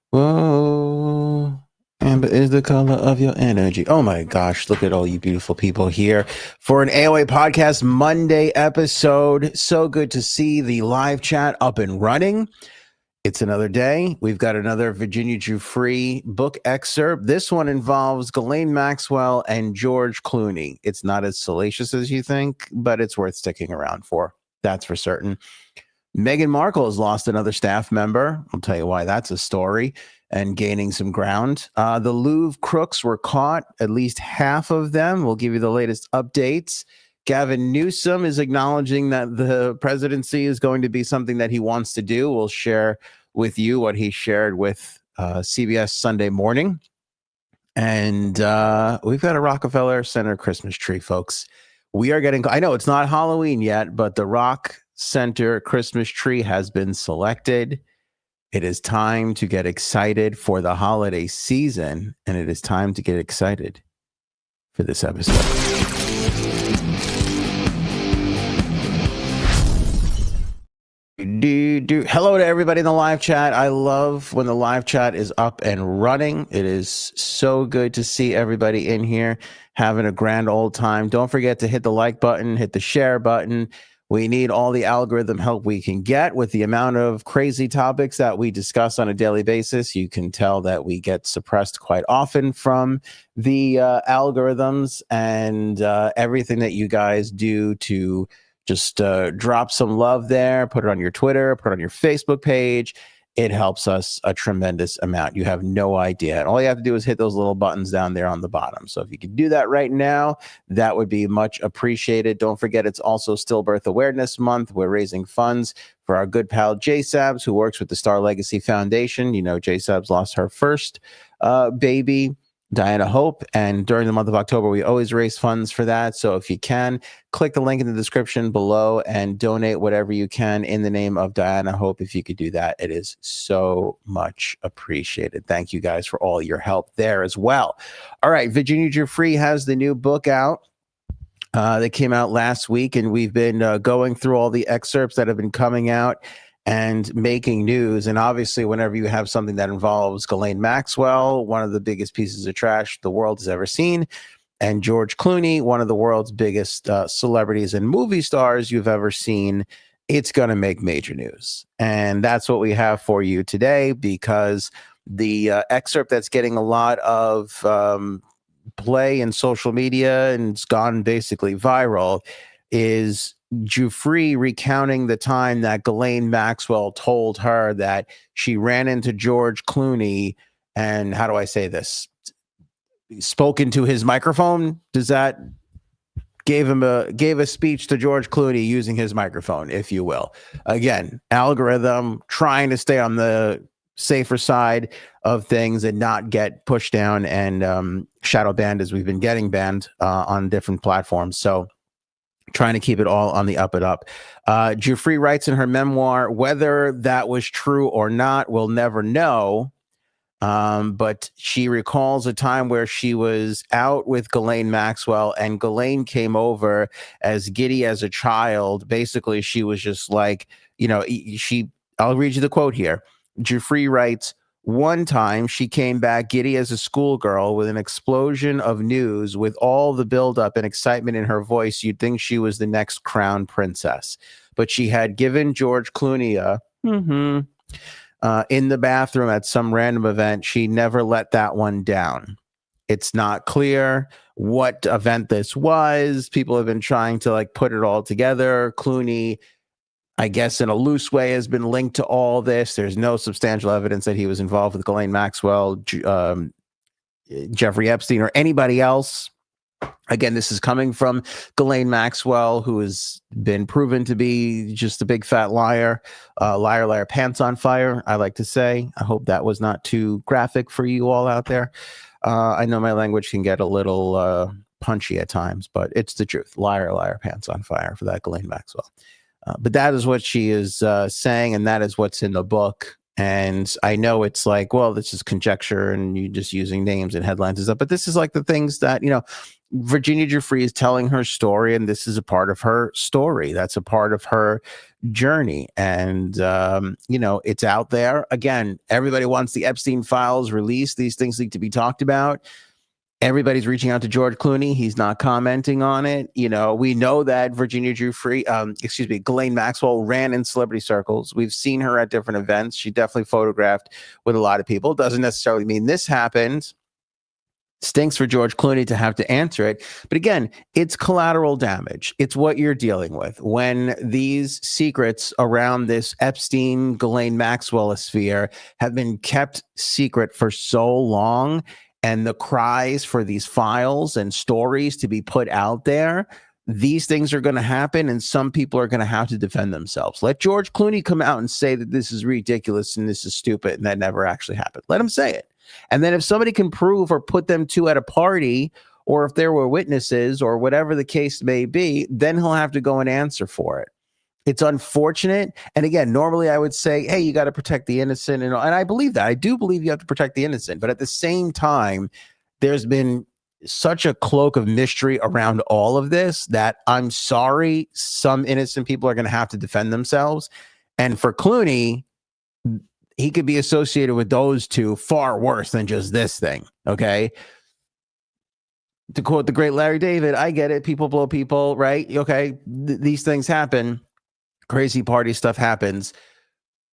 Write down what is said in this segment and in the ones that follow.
Whoa. Amber is the color of your energy. Oh my gosh, look at all you beautiful people here for an AOA Podcast Monday episode. So good to see the live chat up and running. It's another day. We've got another Virginia Giuffre book excerpt. This one involves Ghislaine Maxwell and George Clooney. It's not as salacious as you think, but it's worth sticking around for. That's for certain. Meghan Markle has lost another staff member. I'll tell you why that's a story, and gaining some ground. The Louvre crooks were caught, at least half of them. We'll give you the latest updates. Gavin Newsom is acknowledging that the presidency is going to be something that he wants to do. We'll share with you what he shared with CBS Sunday Morning. And we've got a Rockefeller Center Christmas tree, folks. We are getting, I know it's not Halloween yet, but the Rock Center Christmas tree has been selected. It is time to get excited for the holiday season, and it is time to get excited for this episode. Hello to everybody in the live chat. I love when the live chat is up and running. It is so good to see everybody in here having a grand old time. Don't forget to hit the like button, hit the share button. We need all the algorithm help we can get with the amount of crazy topics that we discuss on a daily basis. You can tell that we get suppressed quite often from the algorithms, and everything that you guys do to just drop some love there, put it on your Twitter, put it on your Facebook page. It helps us a tremendous amount. You have no idea. And all you have to do is hit those little buttons down there on the bottom. So if you could do that right now, that would be much appreciated. Don't forget, it's also Stillbirth Awareness Month. We're raising funds for our good pal Jay Sabs, who works with the Star Legacy Foundation. You know, Jay Sabs lost her first baby, Diana Hope, and during the month of October, we always raise funds for that. So if you can, click the link in the description below and donate whatever you can in the name of Diana Hope. If you could do that, it is so much appreciated. Thank you guys for all your help there as well. All right, Virginia Giuffre has the new book out that came out last week, and we've been going through all the excerpts that have been coming out and making news. And obviously, whenever you have something that involves Ghislaine Maxwell, one of the biggest pieces of trash the world has ever seen, and George Clooney, one of the world's biggest celebrities and movie stars you've ever seen, it's going to make major news. And that's what we have for you today, because the excerpt that's getting a lot of play in social media and it's gone basically viral is Giuffre recounting the time that Ghislaine Maxwell told her that she ran into George Clooney and, how do I say this, spoke into his microphone. Does that gave a speech to George Clooney using his microphone, if you will. Again, algorithm trying to stay on the safer side of things and not get pushed down and shadow banned, as we've been getting banned on different platforms. So trying to keep it all on the up and up. Giuffre writes in her memoir, whether that was true or not, we'll never know. But she recalls a time where she was out with Ghislaine Maxwell, and Ghislaine came over as giddy as a child. Basically, she was just like, you know, I'll read you the quote here. Giuffre writes, one time she came back giddy as a schoolgirl with an explosion of news. With all the buildup and excitement in her voice, you'd think she was the next crown princess. But she had given George Clooney in the bathroom at some random event. She never let that one down. It's not clear what event this was. People have been trying to like put it all together. Clooney, I guess in a loose way, has been linked to all this. There's no substantial evidence that he was involved with Ghislaine Maxwell, Jeffrey Epstein, or anybody else. Again, this is coming from Ghislaine Maxwell, who has been proven to be just a big fat liar, liar, pants on fire, I like to say. I hope that was not too graphic for you all out there. I know my language can get a little punchy at times, but it's the truth. Liar, pants on fire for that Ghislaine Maxwell. But that is what she is saying, and that is what's in the book. And I know it's like, well, this is conjecture and you just using names and headlines and stuff. But this is like the things that, you know, Virginia Giuffre is telling her story, and this is a part of her story. That's a part of her journey. And, it's out there. Again, everybody wants the Epstein files released. These things need to be talked about. Everybody's reaching out to George Clooney. He's not commenting on it. We know that Virginia Giuffre, Ghislaine Maxwell ran in celebrity circles. We've seen her at different events. She definitely photographed with a lot of people. Doesn't necessarily mean this happened. Stinks for George Clooney to have to answer it. But again, it's collateral damage. It's what you're dealing with. When these secrets around this Epstein, Ghislaine Maxwell sphere have been kept secret for so long, and the cries for these files and stories to be put out there, these things are going to happen, and some people are going to have to defend themselves. Let George Clooney come out and say that this is ridiculous and this is stupid and that never actually happened. Let him say it. And then if somebody can prove or put them two at a party, or if there were witnesses or whatever the case may be, then he'll have to go and answer for it. It's unfortunate. And again, normally I would say, hey, you got to protect the innocent. And I believe that. I do believe you have to protect the innocent. But at the same time, there's been such a cloak of mystery around all of this that I'm sorry, some innocent people are going to have to defend themselves. And for Clooney, he could be associated with those two far worse than just this thing. Okay. To quote the great Larry David, I get it. People blow people, right? Okay. These things happen. Crazy party stuff happens.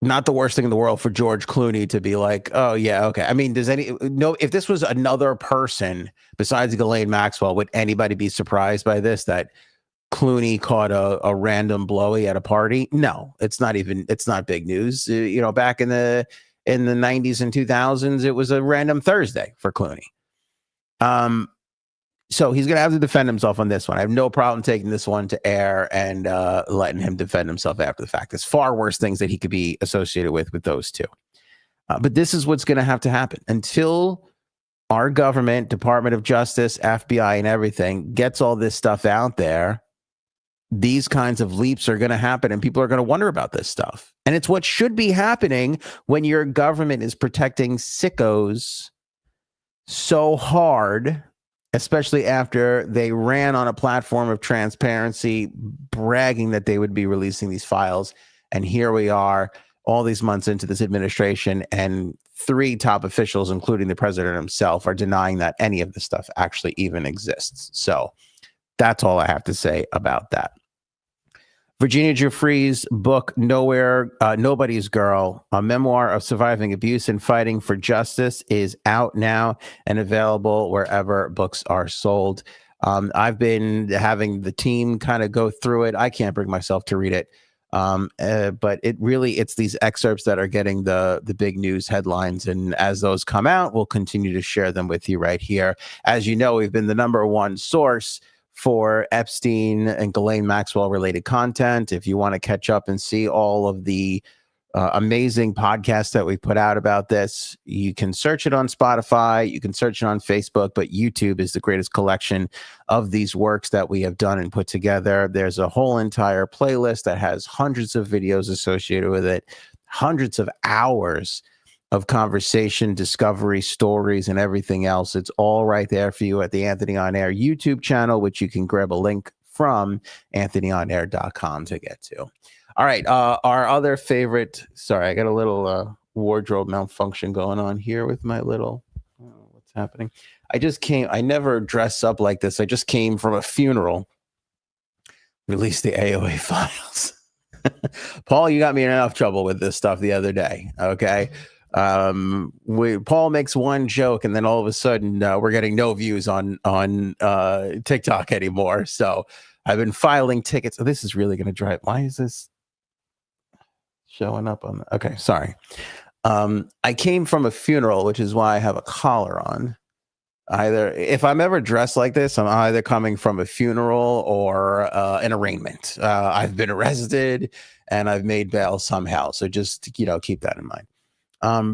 Not the worst thing in the world for George Clooney to be like, oh yeah, okay. I mean, if this was another person besides Ghislaine Maxwell, would anybody be surprised by this, that Clooney caught a random blowy at a party? No, it's not big news. Back in the 90s and 2000s, it was a random Thursday for Clooney. So he's going to have to defend himself on this one. I have no problem taking this one to air and letting him defend himself after the fact. There's far worse things that he could be associated with those two. But this is what's going to have to happen until our government, Department of Justice, FBI, and everything gets all this stuff out there. These kinds of leaps are going to happen, and people are going to wonder about this stuff. And it's what should be happening when your government is protecting sickos so hard, especially after they ran on a platform of transparency, bragging that they would be releasing these files. And here we are all these months into this administration, and 3 top officials, including the president himself, are denying that any of this stuff actually even exists. So that's all I have to say about that. Virginia Giuffre's book, Nobody's Girl, a memoir of surviving abuse and fighting for justice, is out now and available wherever books are sold. I've been having the team kind of go through it. I can't bring myself to read it. But it's these excerpts that are getting the big news headlines. And as those come out, we'll continue to share them with you right here. As you know, we've been the number one source for Epstein and Ghislaine Maxwell related content. If you want to catch up and see all of the amazing podcasts that we put out about this, you can search it on Spotify, you can search it on Facebook, but YouTube is the greatest collection of these works that we have done and put together. There's a whole entire playlist that has hundreds of videos associated with it, hundreds of hours of conversation, discovery, stories, and everything else. It's all right there for you at the Anthony On Air YouTube channel, which you can grab a link from anthonyonair.com to get to. All right, our other favorite, sorry, I got a little wardrobe malfunction going on here with my little, what's happening? I never dress up like this. I just came from a funeral, released the AOA files. Paul, you got me in enough trouble with this stuff the other day, okay? Paul makes one joke and then all of a sudden we're getting no views on TikTok anymore. So I've been filing tickets. Oh, this is really going to drive. Why is this showing up on okay, sorry. I came from a funeral, which is why I have a collar on. If I'm ever dressed like this, I'm either coming from a funeral or an arraignment. I've been arrested and I've made bail somehow. So just, keep that in mind.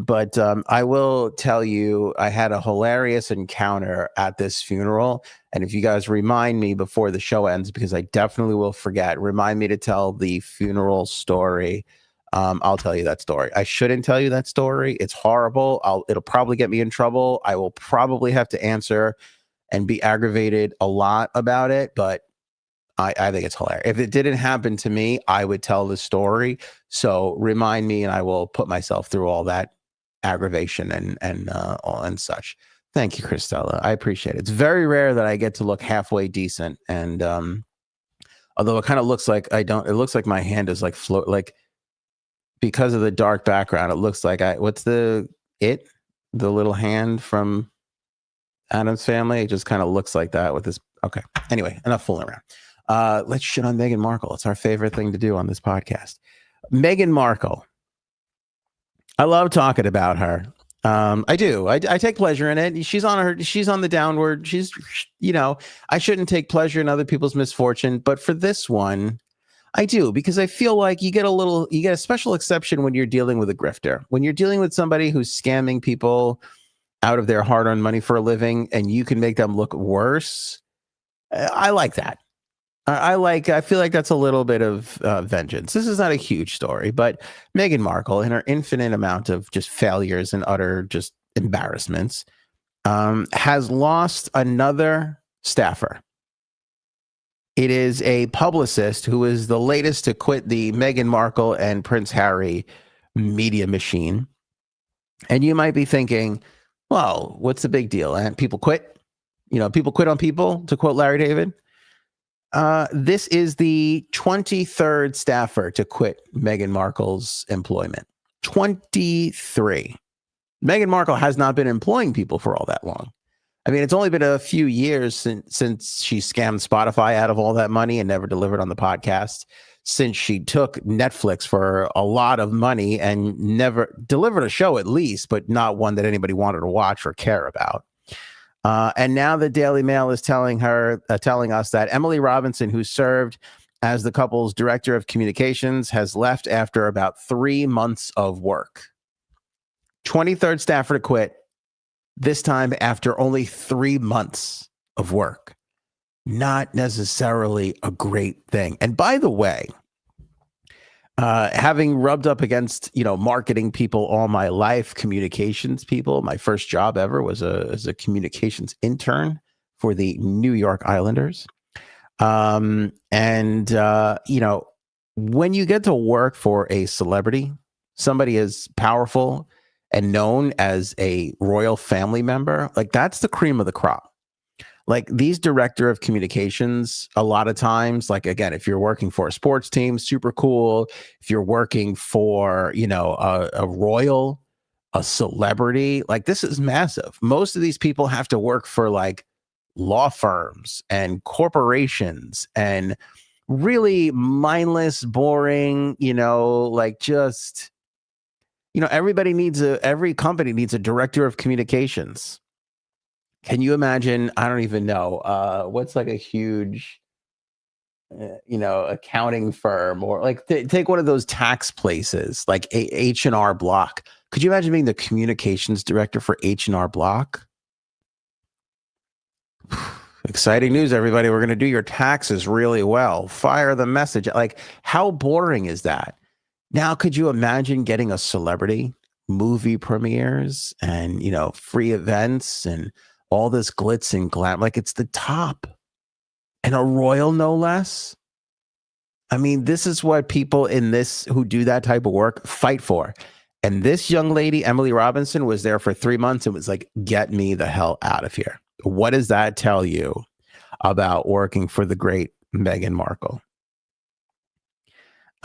But I will tell you, I had a hilarious encounter at this funeral. And if you guys remind me before the show ends, because I definitely will forget, remind me to tell the funeral story. I'll tell you that story. I shouldn't tell you that story. It's horrible. It'll probably get me in trouble. I will probably have to answer and be aggravated a lot about it, but I think it's hilarious. If it didn't happen to me, I would tell the story. So remind me, and I will put myself through all that aggravation and such. Thank you, Christella. I appreciate it. It's very rare that I get to look halfway decent, and although it kind of looks like I don't. It looks like my hand is like float, like because of the dark background. It looks like the little hand from Addams Family. It just kind of looks like that with this. Okay. Anyway, enough fooling around. Let's shit on Meghan Markle. It's our favorite thing to do on this podcast. Meghan Markle. I love talking about her. I do. I take pleasure in it. She's on the downward. She's, I shouldn't take pleasure in other people's misfortune, but for this one, I do, because I feel like you get a special exception when you're dealing with a grifter. When you're dealing with somebody who's scamming people out of their hard-earned money for a living, and you can make them look worse. I like that. I feel like that's a little bit of vengeance. This is not a huge story, but Meghan Markle, in her infinite amount of just failures and utter just embarrassments, has lost another staffer. It is a publicist who is the latest to quit the Meghan Markle and Prince Harry media machine. And you might be thinking, well, what's the big deal? And people quit? People quit on people, to quote Larry David. This is the 23rd staffer to quit Meghan Markle's employment. 23. Meghan Markle has not been employing people for all that long. I mean, it's only been a few years since she scammed Spotify out of all that money and never delivered on the podcast, since she took Netflix for a lot of money and never delivered a show, at least, but not one that anybody wanted to watch or care about. And now the Daily Mail is telling us that Emily Robinson, who served as the couple's director of communications, has left after about 3 months of work. 23rd staffer to quit, this time after only 3 months of work. Not necessarily a great thing. And by the way, having rubbed up against, marketing people all my life, communications people, my first job ever was as a communications intern for the New York Islanders. When you get to work for a celebrity, somebody as powerful and known as a royal family member, like that's the cream of the crop. Like these director of communications, a lot of times, like, again, if you're working for a sports team, super cool. If you're working for, a royal, a celebrity, like this is massive. Most of these people have to work for like law firms and corporations and really mindless, boring, every company needs a director of communications. Can you imagine? I don't even know. What's like a huge, accounting firm, or like take one of those tax places like H&R Block. Could you imagine being the communications director for H&R Block? Exciting news, everybody. We're going to do your taxes really well. Fire the message. Like, how boring is that? Now, could you imagine getting a celebrity, movie premieres and, free events and all this glitz and glam, like it's the top, and a royal, no less. I mean, this is what people who do that type of work fight for. And this young lady, Emily Robinson, was there for 3 months and was like, get me the hell out of here. What does that tell you about working for the great Meghan Markle?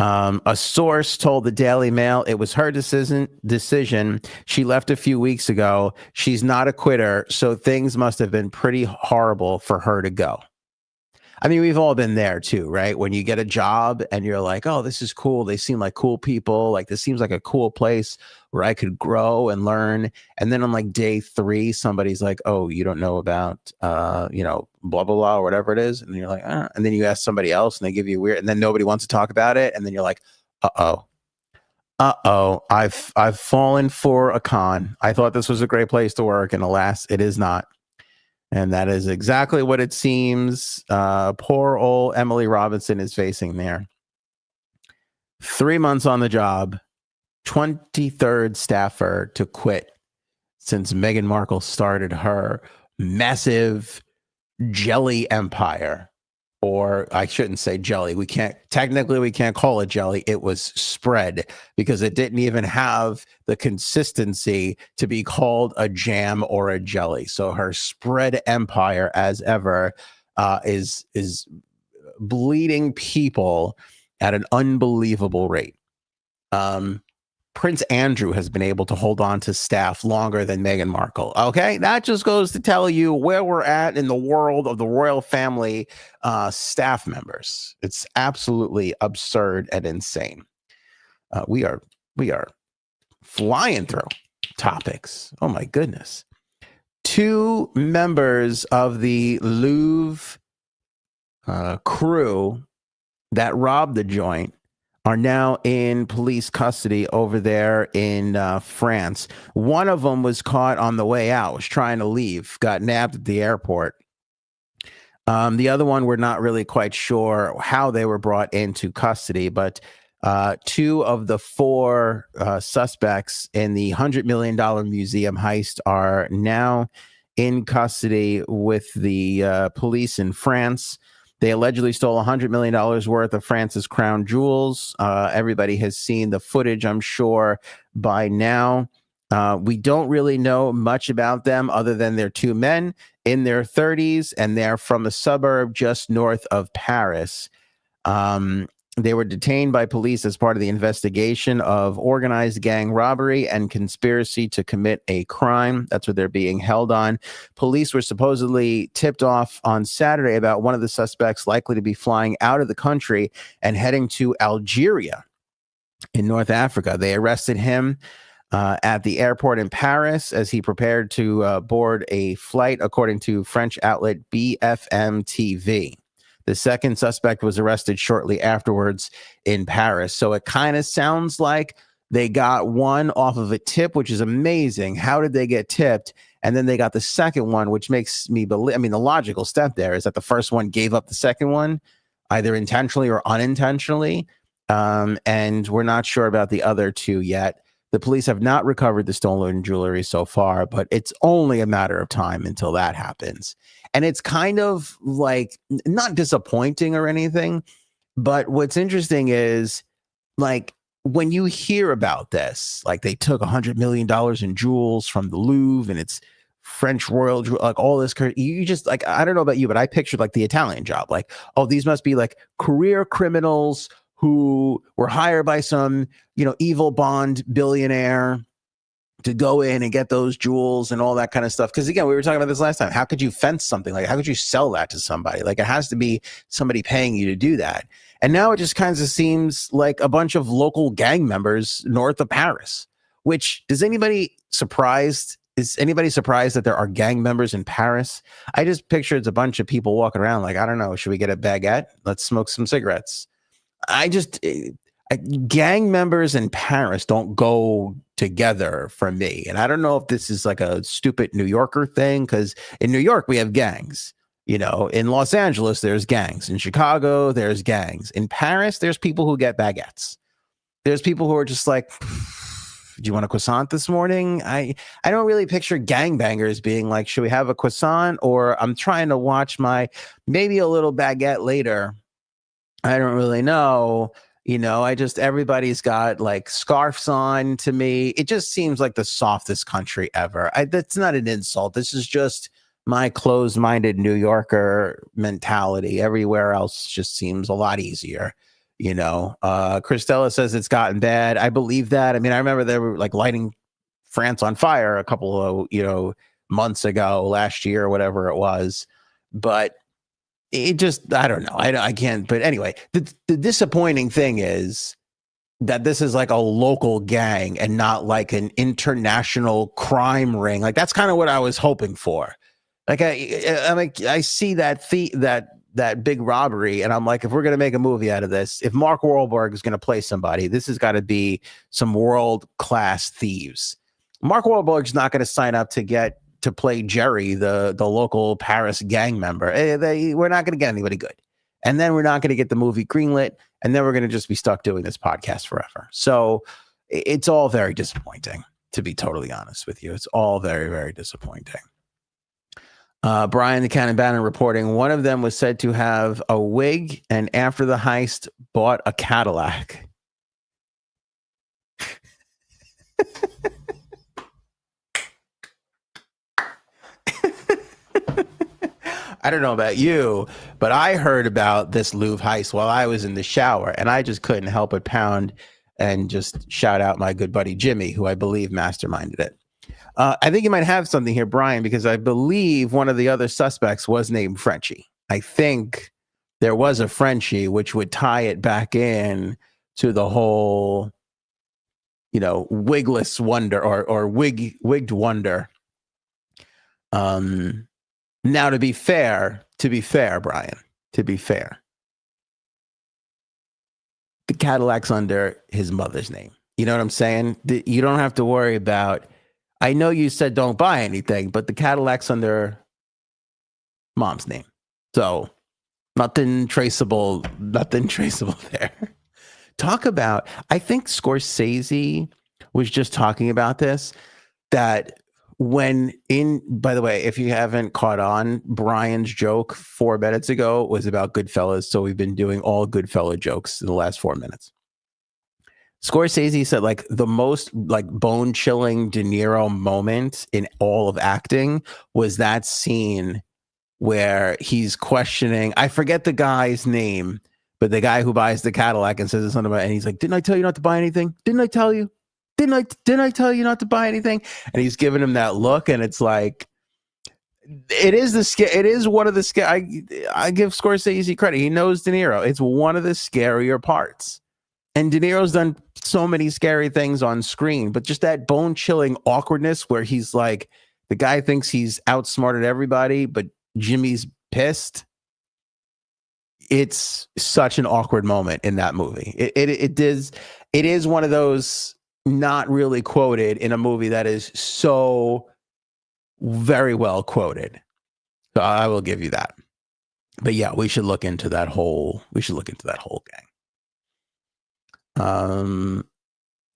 A source told the Daily Mail it was her decision. She left a few weeks ago. She's not a quitter, so things must have been pretty horrible for her to go. I mean, we've all been there too, right? When you get a job and you're like, oh, this is cool. They seem like cool people. Like, this seems like a cool place where I could grow and learn. And then on like day 3, somebody's like, oh, you don't know about, blah, blah, blah, or whatever it is. And you're like, ah. And then you ask somebody else and they give you weird, and then nobody wants to talk about it. And then you're like, uh-oh, I've fallen for a con. I thought this was a great place to work. And alas, it is not. And that is exactly what it seems poor old Emily Robinson is facing there. 3 months on the job, 23rd staffer to quit since Meghan Markle started her massive jelly empire. Or I shouldn't say jelly. We can't call it jelly. It was spread because it didn't even have the consistency to be called a jam or a jelly. So her spread empire, as ever, is bleeding people at an unbelievable rate. Prince Andrew has been able to hold on to staff longer than Meghan Markle. Okay, that just goes to tell you where we're at in the world of the royal family staff members. It's absolutely absurd and insane. We are flying through topics. Oh my goodness. 2 members of the Louvre crew that robbed the joint are now in police custody over there in France. One of them was caught on the way out, was trying to leave, got nabbed at the airport. The other one, we're not really quite sure how they were brought into custody, but 2 of the 4 suspects in the $100 million museum heist are now in custody with the police in France. They allegedly stole $100 million worth of France's crown jewels. Everybody has seen the footage, I'm sure, by now. We don't really know much about them other than they're 2 men in their 30s, and they're from a suburb just north of Paris. They were detained by police as part of the investigation of organized gang robbery and conspiracy to commit a crime. That's what they're being held on. Police were supposedly tipped off on Saturday about one of the suspects likely to be flying out of the country and heading to Algeria in North Africa. They arrested him at the airport in Paris as he prepared to board a flight, according to French outlet BFM TV. The second suspect was arrested shortly afterwards in Paris. So it kind of sounds like they got one off of a tip, which is amazing. How did they get tipped? And then they got the second one, which makes me believe, I mean, the logical step there is that the first one gave up the second one, either intentionally or unintentionally. And we're not sure about the other 2 yet. The police have not recovered the stolen jewelry so far, but it's only a matter of time until that happens. And it's kind of like not disappointing or anything, but what's interesting is like when you hear about this, like they took $100 million in jewels from the Louvre and it's French royal, like all this, you just like, I don't know about you, but I pictured like the Italian job, like, oh, these must be like career criminals who were hired by some, evil Bond billionaire to go in and get those jewels and all that kind of stuff. Because again, we were talking about this last time. How could you fence something? Like, how could you sell that to somebody? Like, it has to be somebody paying you to do that. And now it just kind of seems like a bunch of local gang members north of Paris, which is anybody surprised that there are gang members in Paris? I just picture it's a bunch of people walking around like, I don't know, should we get a baguette? Let's smoke some cigarettes. Gang members in Paris don't go together for me. And I don't know if this is like a stupid New Yorker thing, because in New York, we have gangs. In Los Angeles, there's gangs. In Chicago, there's gangs. In Paris, there's people who get baguettes. There's people who are just like, do you want a croissant this morning? I don't really picture gangbangers being like, should we have a croissant? Or I'm trying to watch maybe a little baguette later. I don't really know. Everybody's got like scarves on. To me, it just seems like the softest country ever. That's not an insult. This is just my closed-minded New Yorker mentality. Everywhere else just seems a lot easier. Christella says it's gotten bad. I believe that. I mean, I remember they were like lighting France on fire a couple of, months ago, last year, whatever it was. But it just, I don't know. I can't. But anyway, the disappointing thing is that this is like a local gang and not like an international crime ring. Like that's kind of what I was hoping for. Like I see that big robbery, and I'm like, if we're gonna make a movie out of this, if Mark Wahlberg is gonna play somebody, this has got to be some world class thieves. Mark Wahlberg's not gonna sign up to play Jerry, the local Paris gang member. We're not going to get anybody good. And then we're not going to get the movie greenlit. And then we're going to just be stuck doing this podcast forever. So it's all very disappointing, to be totally honest with you. It's all very, very disappointing. Brian the Cannon Bannon reporting one of them was said to have a wig and after the heist bought a Cadillac. I don't know about you, but I heard about this Louvre heist while I was in the shower, and I just couldn't help but pound and just shout out my good buddy Jimmy, who I believe masterminded it. I think you might have something here, Brian, because I believe one of the other suspects was named Frenchie. I think there was a Frenchie, which would tie it back in to the whole, wigless wonder or wigged wonder. Now, to be fair, Brian, the Cadillac's under his mother's name. You know what I'm saying? You don't have to worry about, I know you said don't buy anything, but the Cadillac's under mom's name. So nothing traceable there. Talk about, I think Scorsese was just talking about this, that by the way, if you haven't caught on, Brian's joke 4 minutes ago was about Goodfellas. So we've been doing all Goodfella jokes in the last 4 minutes. Scorsese said like the most like bone chilling De Niro moment in all of acting was that scene where he's questioning, I forget the guy's name, but the guy who buys the Cadillac and says something about, and he's like, didn't I tell you not to buy anything? Didn't I tell you? Didn't I tell you not to buy anything? And he's giving him that look, and it's like, it is one of the I give Scorsese credit. He knows De Niro. It's one of the scarier parts. And De Niro's done so many scary things on screen, but just that bone-chilling awkwardness where he's like, the guy thinks he's outsmarted everybody, but Jimmy's pissed. It's such an awkward moment in that movie. It is one of those not really quoted in a movie that is so very well quoted. So I will give you that. But yeah, we should look into that whole gang.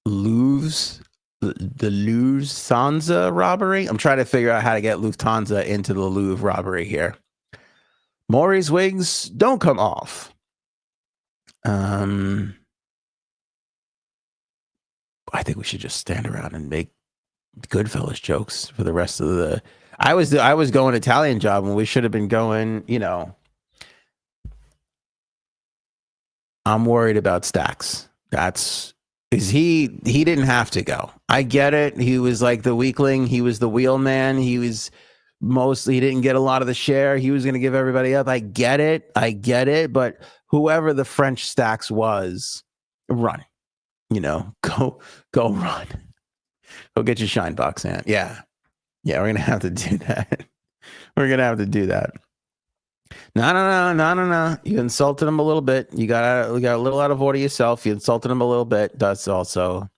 Louvre's the Lufthansa robbery. I'm trying to figure out how to get Lufthansa into the Louvre robbery here. Maury's wigs don't come off. I think we should just stand around and make Goodfellas jokes for the rest of the. I was going Italian Job when we should have been going. I'm worried about Stacks. He didn't have to go. I get it. He was like the weakling. He was the wheelman. He didn't get a lot of the share. He was going to give everybody up. I get it. But whoever the French Stacks was, run. Go run. Go get your shine box, man. Yeah, we're going to have to do that. No. You insulted him a little bit. You got a little out of order yourself. You insulted him a little bit. That's also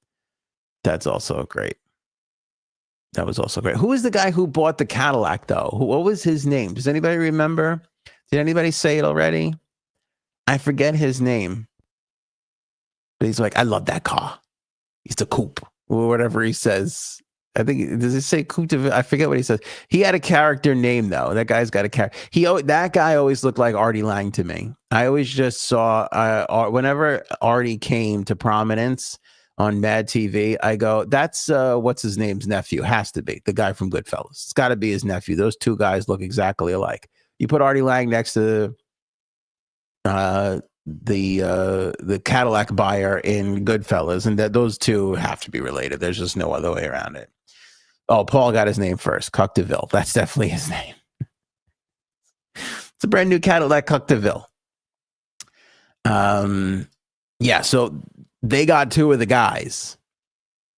great. That was also great. Who was the guy who bought the Cadillac, though? What was his name? Does anybody remember? Did anybody say it already? I forget his name. But he's like, I love that car. He's the coupe, or whatever he says. I think, does it say coupe de ville? I forget what he says. He had a character name, though. That guy's got a character. That guy always looked like Artie Lang to me. I always just saw, whenever Artie came to prominence on Mad TV, I go, that's, what's his name's nephew? Has to be. The guy from Goodfellas. It's got to be his nephew. Those two guys look exactly alike. You put Artie Lang next to the Cadillac buyer in Goodfellas, and that those two have to be related. There's just no other way around it. Oh, Paul got his name first. Cuc de Ville. That's definitely his name. It's a brand new Cadillac Cuc de Ville. Yeah, so they got two of the guys.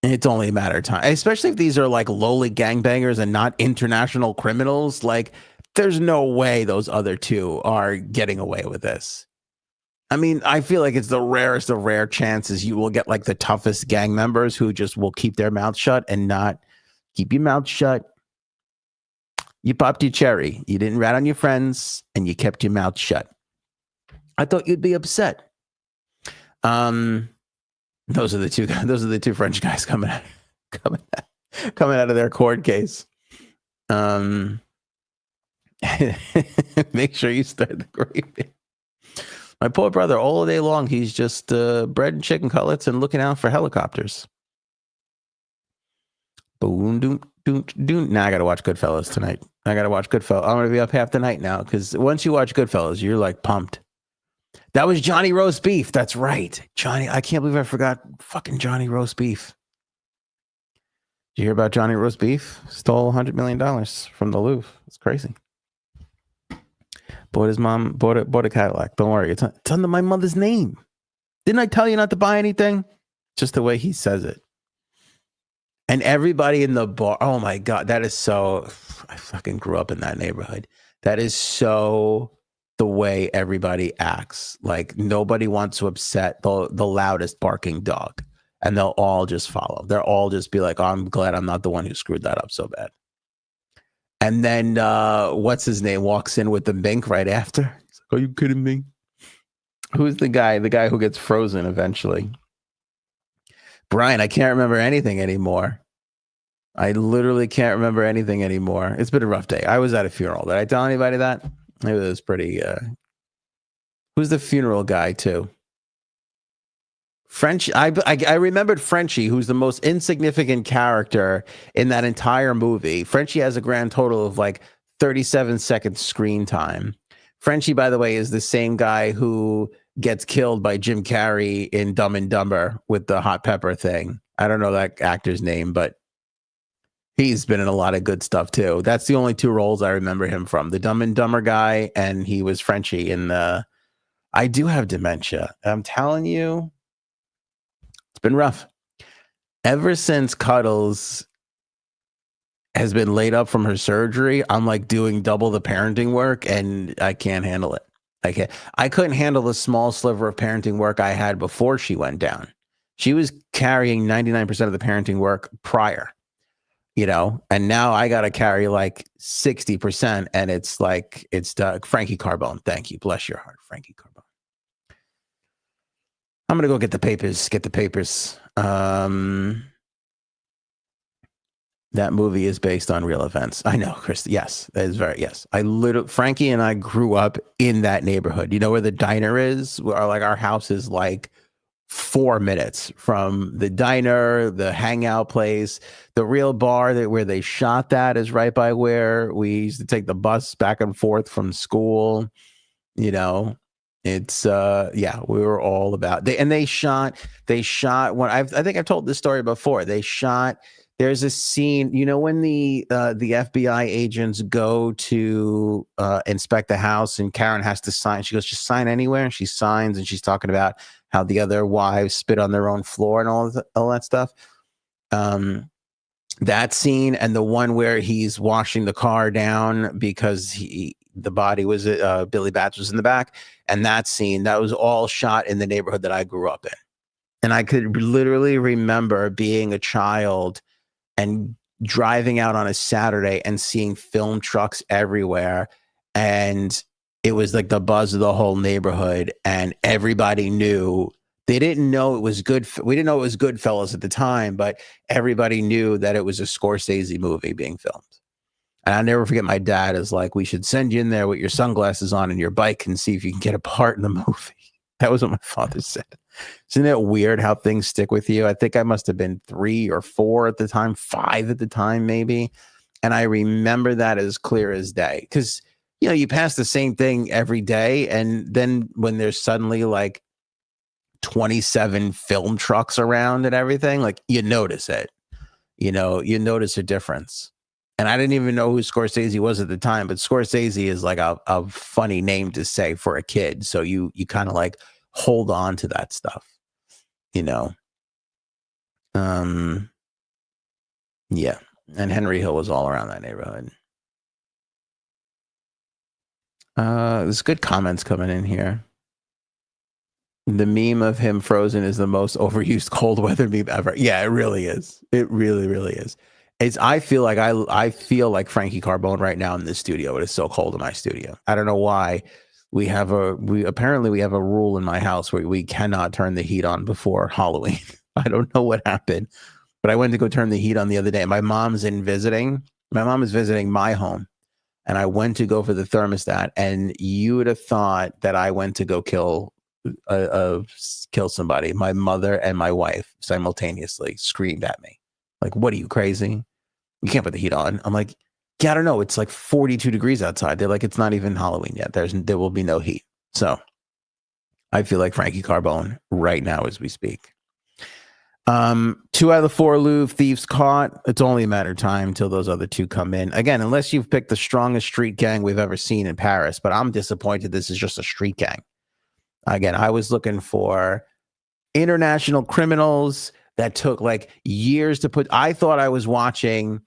And it's only a matter of time, especially if these are like lowly gangbangers and not international criminals. Like, there's no way those other two are getting away with this. I mean, I feel like it's the rarest of rare chances you will get like the toughest gang members who just will keep their mouth shut and not keep your mouth shut. You popped your cherry. You didn't rat on your friends and you kept your mouth shut. I thought you'd be upset. Those are the two French guys coming out of their court case. Make sure you start the gravy. My poor brother, all day long, he's just bread and chicken cutlets and looking out for helicopters. Boom, doom, doom, doom. Now I got to watch Goodfellas tonight. I'm going to be up half the night now because once you watch Goodfellas, you're like pumped. That was Johnny Roast Beef. That's right. Johnny, I can't believe I forgot fucking Johnny Roast Beef. Did you hear about Johnny Roast Beef? Stole $100 million from the Louvre. It's crazy. Bought his mom, bought a Cadillac. Don't worry. It's under my mother's name. Didn't I tell you not to buy anything? Just the way he says it. And everybody in the bar, oh my God, that is so, I fucking grew up in that neighborhood. That is so the way everybody acts. Like nobody wants to upset the loudest barking dog. And they'll all just follow. They'll all just be like, oh, I'm glad I'm not the one who screwed that up so bad. And then what's his name walks in with the mink right after. He's like, are you kidding me? Who's the guy? The guy who gets frozen eventually. Brian, I can't remember anything anymore. I literally can't remember anything anymore. It's been a rough day. I was at a funeral. Did I tell anybody that? It was pretty... Who's the funeral guy too? French. I remembered Frenchie, who's the most insignificant character in that entire movie. Frenchie has a grand total of like 37 seconds screen time. Frenchie, by the way, is the same guy who gets killed by Jim Carrey in Dumb and Dumber with the hot pepper thing. I don't know that actor's name, but he's been in a lot of good stuff too. That's the only two roles I remember him from, the Dumb and Dumber guy, and he was Frenchie in the... I do have dementia. I'm telling you. It's been rough. Ever since Cuddles has been laid up from her surgery, I'm like doing double the parenting work and I can't handle it. I couldn't handle the small sliver of parenting work I had before she went down. She was carrying 99% of the parenting work prior, and now I got to carry like 60%. And it's like, it's Frankie Carbone. Thank you. Bless your heart, Frankie Carbone. I'm going to go get the papers. That movie is based on real events. I know, Chris. Yes, that is yes. Frankie and I grew up in that neighborhood. You know where the diner is? Our house is like 4 minutes from the diner, the hangout place, the real bar where they shot that is right by where we used to take the bus back and forth from school, It's we were all about they shot when I think I've told this story before. There's a scene, when the FBI agents go to inspect the house and Karen has to sign. She goes, just sign anywhere, and she signs, and she's talking about how the other wives spit on their own floor and all that stuff. That scene and the one where he's washing the car down because the body was Billy Batts was in the back, and that scene that was all shot in the neighborhood that I grew up in, and I could literally remember being a child and driving out on a Saturday and seeing film trucks everywhere, and it was like the buzz of the whole neighborhood, and everybody knew. They didn't know it was good. We didn't know it was Goodfellas at the time, but everybody knew that it was a Scorsese movie being filmed. And I'll never forget, my dad is like, we should send you in there with your sunglasses on and your bike and see if you can get a part in the movie. That was what my father said. Isn't it weird how things stick with you? I think I must have been 3 or 4 at the time, 5 at the time, maybe. And I remember that as clear as day. Because, you pass the same thing every day. And then when there's suddenly like 27 film trucks around and everything, like you notice it. You notice a difference. And I didn't even know who Scorsese was at the time, but Scorsese is like a funny name to say for a kid. So you kind of like hold on to that stuff, Yeah. And Henry Hill was all around that neighborhood. There's good comments coming in here. The meme of him frozen is the most overused cold weather meme ever. Yeah, it really is. It really, really is. I feel like Frankie Carbone right now in this studio. It is so cold in my studio. I don't know why. We apparently have a rule in my house where we cannot turn the heat on before Halloween. I don't know what happened, but I went to go turn the heat on the other day. My mom is visiting my home, and I went to go for the thermostat, and you would have thought that I went to go kill somebody. My mother and my wife simultaneously screamed at me, like, "What are you, crazy? You can't put the heat on." I'm like, "Yeah, I don't know. It's like 42 degrees outside." They're like, "It's not even Halloween yet. There will be no heat." So I feel like Frankie Carbone right now as we speak. 2 out of the 4 Louvre thieves caught. It's only a matter of time until those other 2 come in. Again, unless you've picked the strongest street gang we've ever seen in Paris, but I'm disappointed this is just a street gang. Again, I was looking for international criminals that took like years to put. I thought I was watching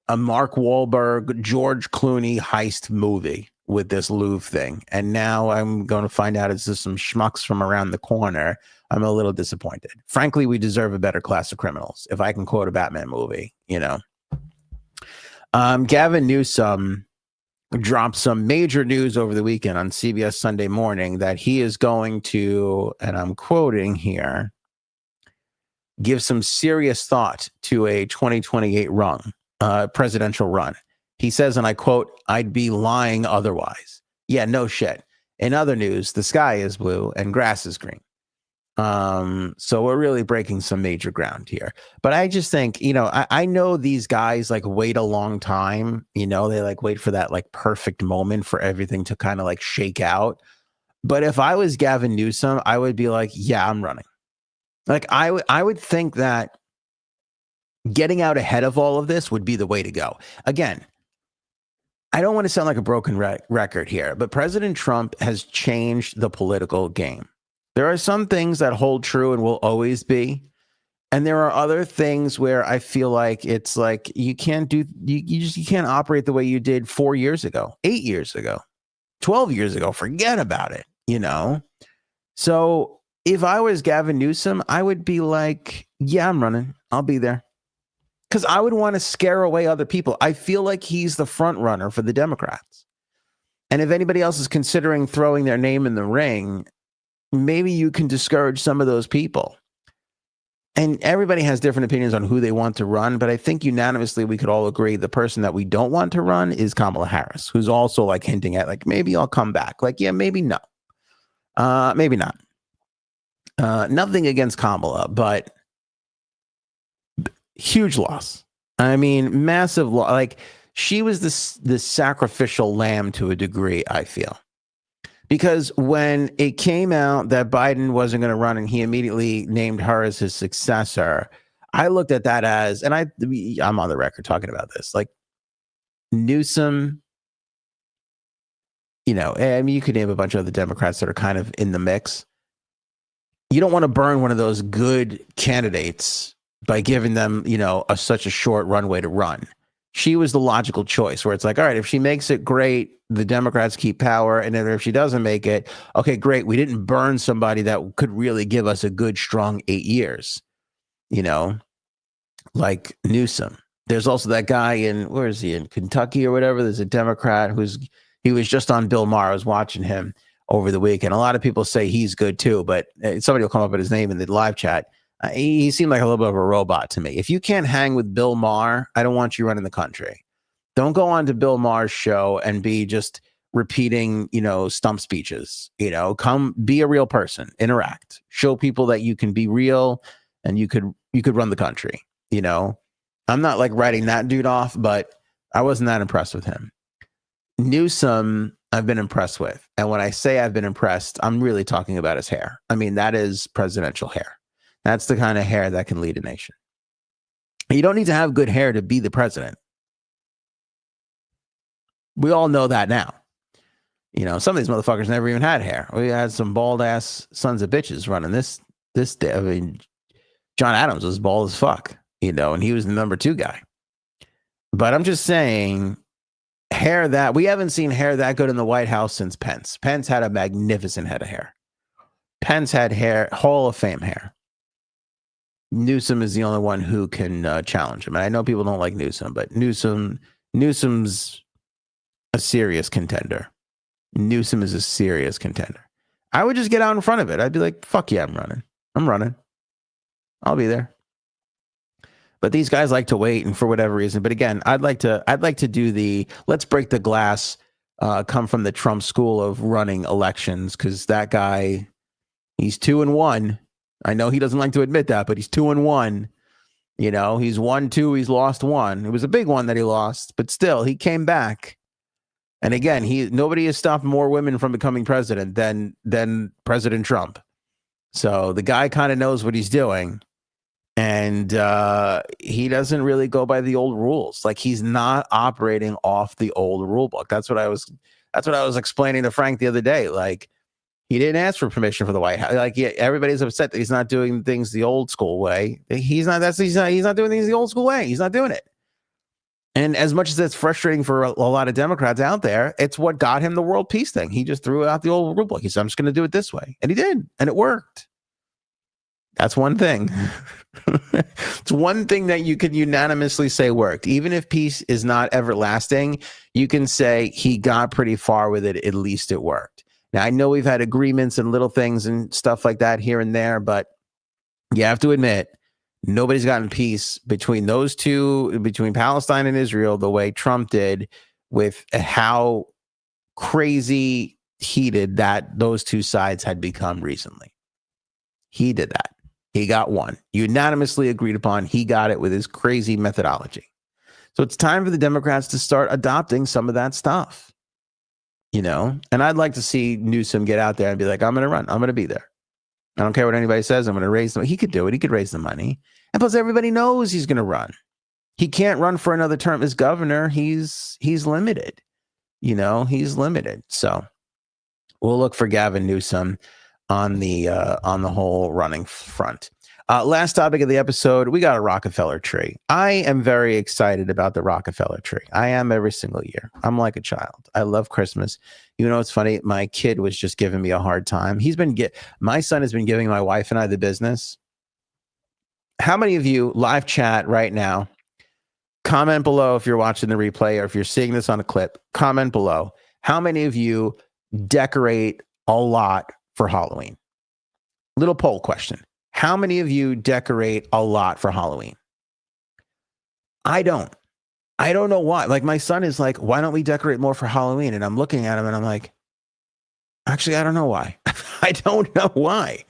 a Mark Wahlberg, George Clooney heist movie with this Louvre thing. And now I'm going to find out it's just some schmucks from around the corner. I'm a little disappointed. Frankly, we deserve a better class of criminals. If I can quote a Batman movie, you know. Gavin Newsom dropped some major news over the weekend on CBS Sunday Morning that he is going to, and I'm quoting here, give some serious thought to a 2028 presidential run. He says, and I quote, "I'd be lying otherwise." Yeah, no shit. In other news, the sky is blue and grass is green. So we're really breaking some major ground here. But I just think, you know, I know these guys like wait a long time, you know, they like wait for that like perfect moment for everything to kind of like shake out. But if I was Gavin Newsom, I would be like, yeah, I'm running. Like I would think that getting out ahead of all of this would be the way to go. Again, I don't want to sound like a broken record here, but President Trump has changed the political game. There are some things that hold true and will always be. And there are other things where I feel like it's like you can't operate the way you did 4 years ago, 8 years ago, 12 years ago. Forget about it, you know? So if I was Gavin Newsom, I would be like, yeah, I'm running. I'll be there. Because I would want to scare away other people. I feel like he's the front runner for the Democrats. And if anybody else is considering throwing their name in the ring, maybe you can discourage some of those people. And everybody has different opinions on who they want to run, but I think unanimously we could all agree the person that we don't want to run is Kamala Harris, who's also like hinting at like, maybe I'll come back. Like, yeah, maybe no. Maybe not. Nothing against Kamala, but huge loss. I mean, massive loss. Like, she was this sacrificial lamb to a degree, I feel. Because when it came out that Biden wasn't going to run and he immediately named her as his successor, I looked at that as, and I'm on the record talking about this, like Newsom, you know, I mean, you could name a bunch of other Democrats that are kind of in the mix. You don't want to burn one of those good candidates by giving them, you know, such a short runway to run. She was the logical choice where it's like, all right, if she makes it, great, the Democrats keep power. And then if she doesn't make it, okay, great. We didn't burn somebody that could really give us a good, strong 8 years, you know, like Newsom. There's also that guy where is he, in Kentucky or whatever? There's a Democrat he was just on Bill Maher. I was watching him over the weekend. A lot of people say he's good too, but somebody will come up with his name in the live chat. He seemed like a little bit of a robot to me. If you can't hang with Bill Maher, I don't want you running the country. Don't go on to Bill Maher's show and be just repeating, you know, stump speeches. You know, come be a real person, interact, show people that you can be real and you could run the country. You know, I'm not like writing that dude off, but I wasn't that impressed with him. Newsom, I've been impressed with. And when I say I've been impressed, I'm really talking about his hair. I mean, that is presidential hair. That's the kind of hair that can lead a nation. You don't need to have good hair to be the president. We all know that now. You know, some of these motherfuckers never even had hair. We had some bald ass sons of bitches running this day. I mean, John Adams was bald as fuck, you know, and he was the number 2 guy. But I'm just saying, we haven't seen hair that good in the White House since Pence. Pence had a magnificent head of hair. Pence had hair, Hall of Fame hair. Newsom is the only one who can challenge him. And I know people don't like Newsom, but Newsom's a serious contender. Newsom is a serious contender. I would just get out in front of it. I'd be like, fuck yeah, I'm running. I'll be there. But these guys like to wait, and for whatever reason. But again, I'd like to do the let's break the glass, come from the Trump school of running elections, because that guy, he's 2-1. I know he doesn't like to admit that, but he's 2-1. You know, he's 1-2, he's lost 1. It was a big one that he lost, but still, he came back. And again, nobody has stopped more women from becoming president than President Trump. So the guy kind of knows what he's doing, and he doesn't really go by the old rules. Like, he's not operating off the old rule book. That's what I was explaining to Frank the other day. Like, he didn't ask for permission for the White House. Like, yeah, everybody's upset that he's not doing things the old school way. He's not doing things the old school way. He's not doing it. And as much as it's frustrating for a lot of Democrats out there, it's what got him the world peace thing. He just threw out the old rule book. He said, I'm just going to do it this way. And he did. And it worked. That's one thing. It's one thing that you can unanimously say worked. Even if peace is not everlasting, you can say he got pretty far with it. At least it worked. Now, I know we've had agreements and little things and stuff like that here and there, but you have to admit, nobody's gotten peace between those two, between Palestine and Israel, the way Trump did, with how crazy heated that those two sides had become recently. He did that. He got one. Unanimously agreed upon. He got it with his crazy methodology. So it's time for the Democrats to start adopting some of that stuff. You know, and I'd like to see Newsom get out there and be like, I'm going to run. I'm going to be there. I don't care what anybody says. I'm going to raise them. He could do it. He could raise the money. And plus, everybody knows he's going to run. He can't run for another term as governor. He's limited. You know, he's limited. So we'll look for Gavin Newsom on the whole running front. Last topic of the episode, we got a Rockefeller tree. I am very excited about the Rockefeller tree. I am every single year. I'm like a child. I love Christmas. You know, it's funny. My kid was just giving me a hard time. My son has been giving my wife and I the business. How many of you live chat right now? Comment below if you're watching the replay or if you're seeing this on a clip. Comment below. How many of you decorate a lot for Halloween? Little poll question. How many of you decorate a lot for Halloween? I don't. I don't know why. Like, my son is like, why don't we decorate more for Halloween? And I'm looking at him and I'm like, actually, I don't know why. I don't know why.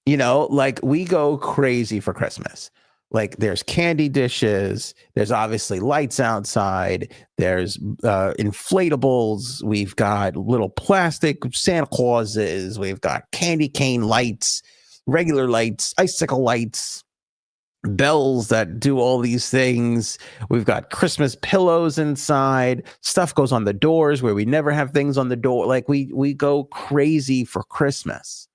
You know, like, we go crazy for Christmas. Like, there's candy dishes. There's obviously lights outside. There's inflatables. We've got little plastic Santa Clauses. We've got candy cane lights, regular lights, icicle lights, bells that do all these things. We've got Christmas pillows inside. Stuff goes on the doors where we never have things on the door. Like, we go crazy for Christmas.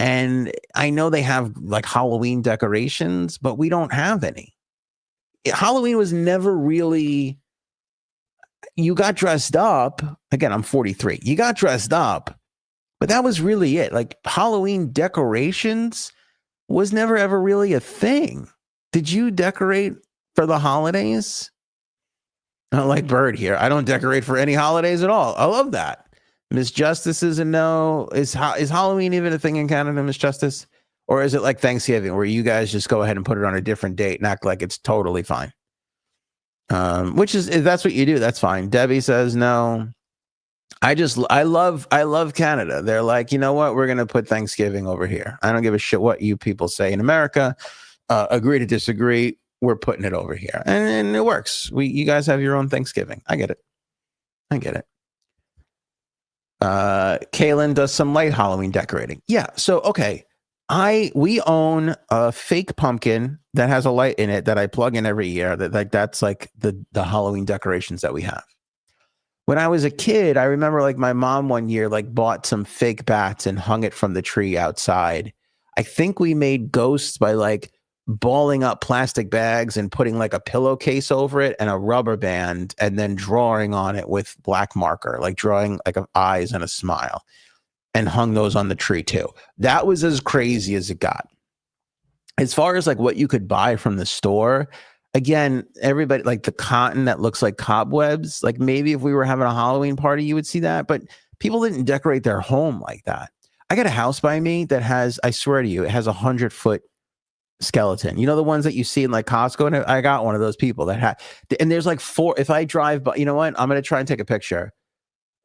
And I know they have like Halloween decorations, but we don't have any. Halloween was never really, you got dressed up. Again, I'm 43. You got dressed up, but that was really it. Like, Halloween decorations was never ever really a thing. Did you decorate for the holidays? I don't like Bird here. I don't decorate for any holidays at all. I love that. Miss Justice is a no. Is Halloween even a thing in Canada, Miss Justice? Or is it like Thanksgiving where you guys just go ahead and put it on a different date and act like it's totally fine? Which is, if that's what you do, that's fine. Debbie says no. I love Canada. They're like, you know what? We're going to put Thanksgiving over here. I don't give a shit what you people say in America. Agree to disagree. We're putting it over here. And it works. You guys have your own Thanksgiving. I get it. Kaylin does some light Halloween decorating. Yeah. So, okay. We own a fake pumpkin that has a light in it that I plug in every year. That's like the Halloween decorations that we have. When I was a kid, I remember like my mom one year like bought some fake bats and hung it from the tree outside. I think we made ghosts by like balling up plastic bags and putting like a pillowcase over it and a rubber band and then drawing on it with black marker, like drawing like eyes and a smile, and hung those on the tree too. That was as crazy as it got. As far as like what you could buy from the store, again, everybody like the cotton that looks like cobwebs, like maybe if we were having a Halloween party, you would see that, but people didn't decorate their home like that. I got a house by me that has, I swear to you, it has 100-foot skeleton. You know, the ones that you see in like Costco, and I got one of those people that had, and there's like 4. If I drive by, you know what? I'm going to try and take a picture.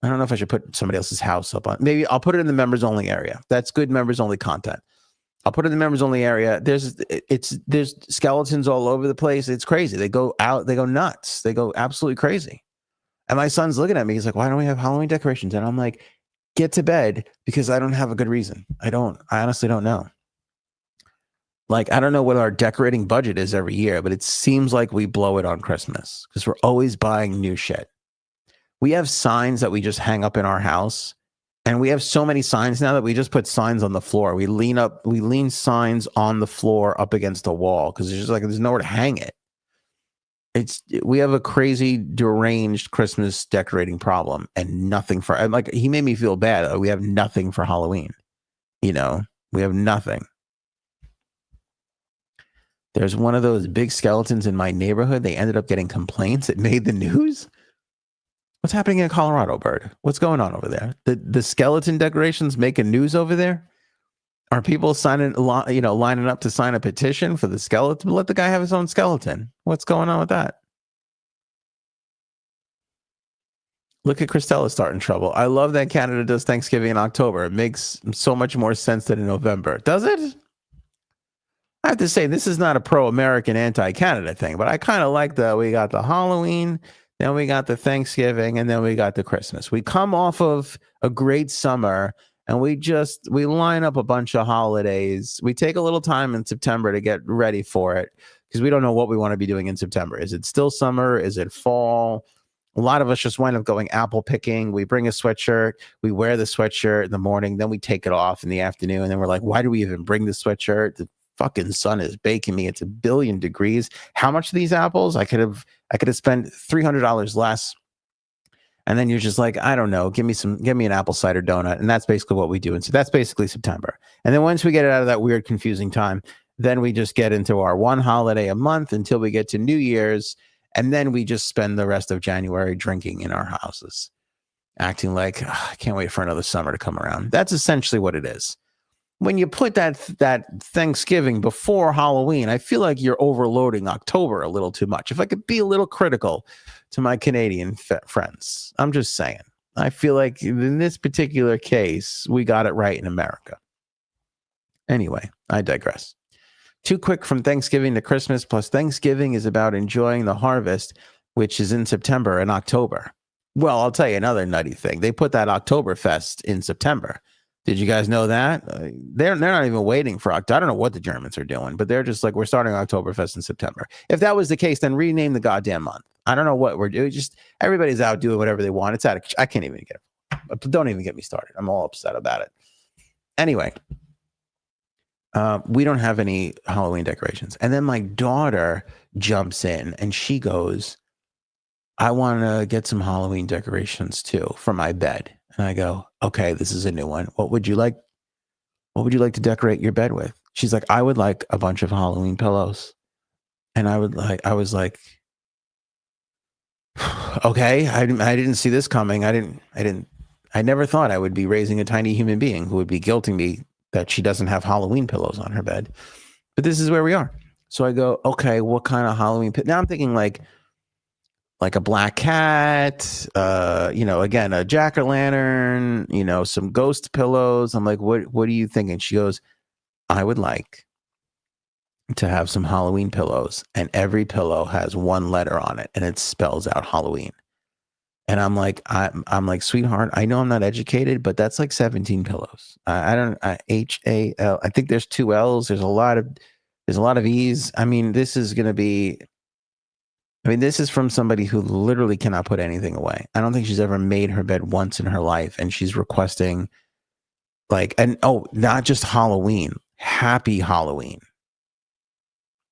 I don't know if I should put somebody else's house up on. Maybe I'll put it in the members only area. That's good members only content. I'll put it in the members only area. There's skeletons all over the place. It's crazy. They go out, they go nuts. They go absolutely crazy. And my son's looking at me. He's like, why don't we have Halloween decorations? And I'm like, get to bed, because I don't have a good reason. I honestly don't know. Like, I don't know what our decorating budget is every year, but it seems like we blow it on Christmas because we're always buying new shit. We have signs that we just hang up in our house, and we have so many signs now that we just put signs on the floor. We lean signs on the floor up against the wall because it's just like there's nowhere to hang it. We have a crazy deranged Christmas decorating problem, and nothing for, and like, he made me feel bad. We have nothing for Halloween. You know, we have nothing. There's one of those big skeletons in my neighborhood. They ended up getting complaints. It made the news. What's happening in Colorado, Bird? What's going on over there? The skeleton decorations making news over there? Are people lining up to sign a petition for the skeleton? Let the guy have his own skeleton. What's going on with that? Look at Christella starting trouble. I love that Canada does Thanksgiving in October. It makes so much more sense than in November. Does it? I have to say, this is not a pro-American, anti-Canada thing, but I kind of like that we got the Halloween, then we got the Thanksgiving, and then we got the Christmas. We come off of a great summer, and we line up a bunch of holidays. We take a little time in September to get ready for it because we don't know what we want to be doing in September. Is it still summer? Is it fall? A lot of us just wind up going apple picking. We bring a sweatshirt. We wear the sweatshirt in the morning. Then we take it off in the afternoon. And then we're like, why do we even bring the sweatshirt? The fucking sun is baking me. It's 1 billion degrees. How much are these apples? I could have spent $300 less. And then you're just like, I don't know, give me an apple cider donut. And that's basically what we do. And so that's basically September. And then once we get it out of that weird, confusing time, then we just get into our one holiday a month until we get to New Year's. And then we just spend the rest of January drinking in our houses, acting like, I can't wait for another summer to come around. That's essentially what it is. When you put that Thanksgiving before Halloween, I feel like you're overloading October a little too much. If I could be a little critical to my Canadian friends, I'm just saying. I feel like in this particular case, we got it right in America. Anyway, I digress. Too quick from Thanksgiving to Christmas, plus Thanksgiving is about enjoying the harvest, which is in September and October. Well, I'll tell you another nutty thing. They put that Oktoberfest in September. Did you guys know that? They're not even waiting for October. I don't know what the Germans are doing, but they're just like, we're starting Oktoberfest in September. If that was the case, then rename the goddamn month. I don't know what we're doing. Just everybody's out doing whatever they want. It's I can't even get it. Don't even get me started. I'm all upset about it. Anyway, we don't have any Halloween decorations. And then my daughter jumps in and she goes, I want to get some Halloween decorations too for my bed. And I go, okay, this is a new one. What would you like to decorate your bed with? She's like, I would like a bunch of Halloween pillows. And I was like, okay, I didn't see this coming. I never thought I would be raising a tiny human being who would be guilting me that she doesn't have Halloween pillows on her bed. But this is where we are. So I go, okay, what kind of Halloween? Now I'm thinking like a black cat, again, a jack-o'-lantern, some ghost pillows. I'm like, what are you thinking? She goes, I would like to have some Halloween pillows, and every pillow has one letter on it, and it spells out Halloween. And I'm like, sweetheart, I know I'm not educated, but that's like 17 pillows. HAL. I think there's 2 L's. There's a lot of E's. I mean, this is from somebody who literally cannot put anything away. I don't think she's ever made her bed once in her life. And she's requesting not just Halloween, happy Halloween.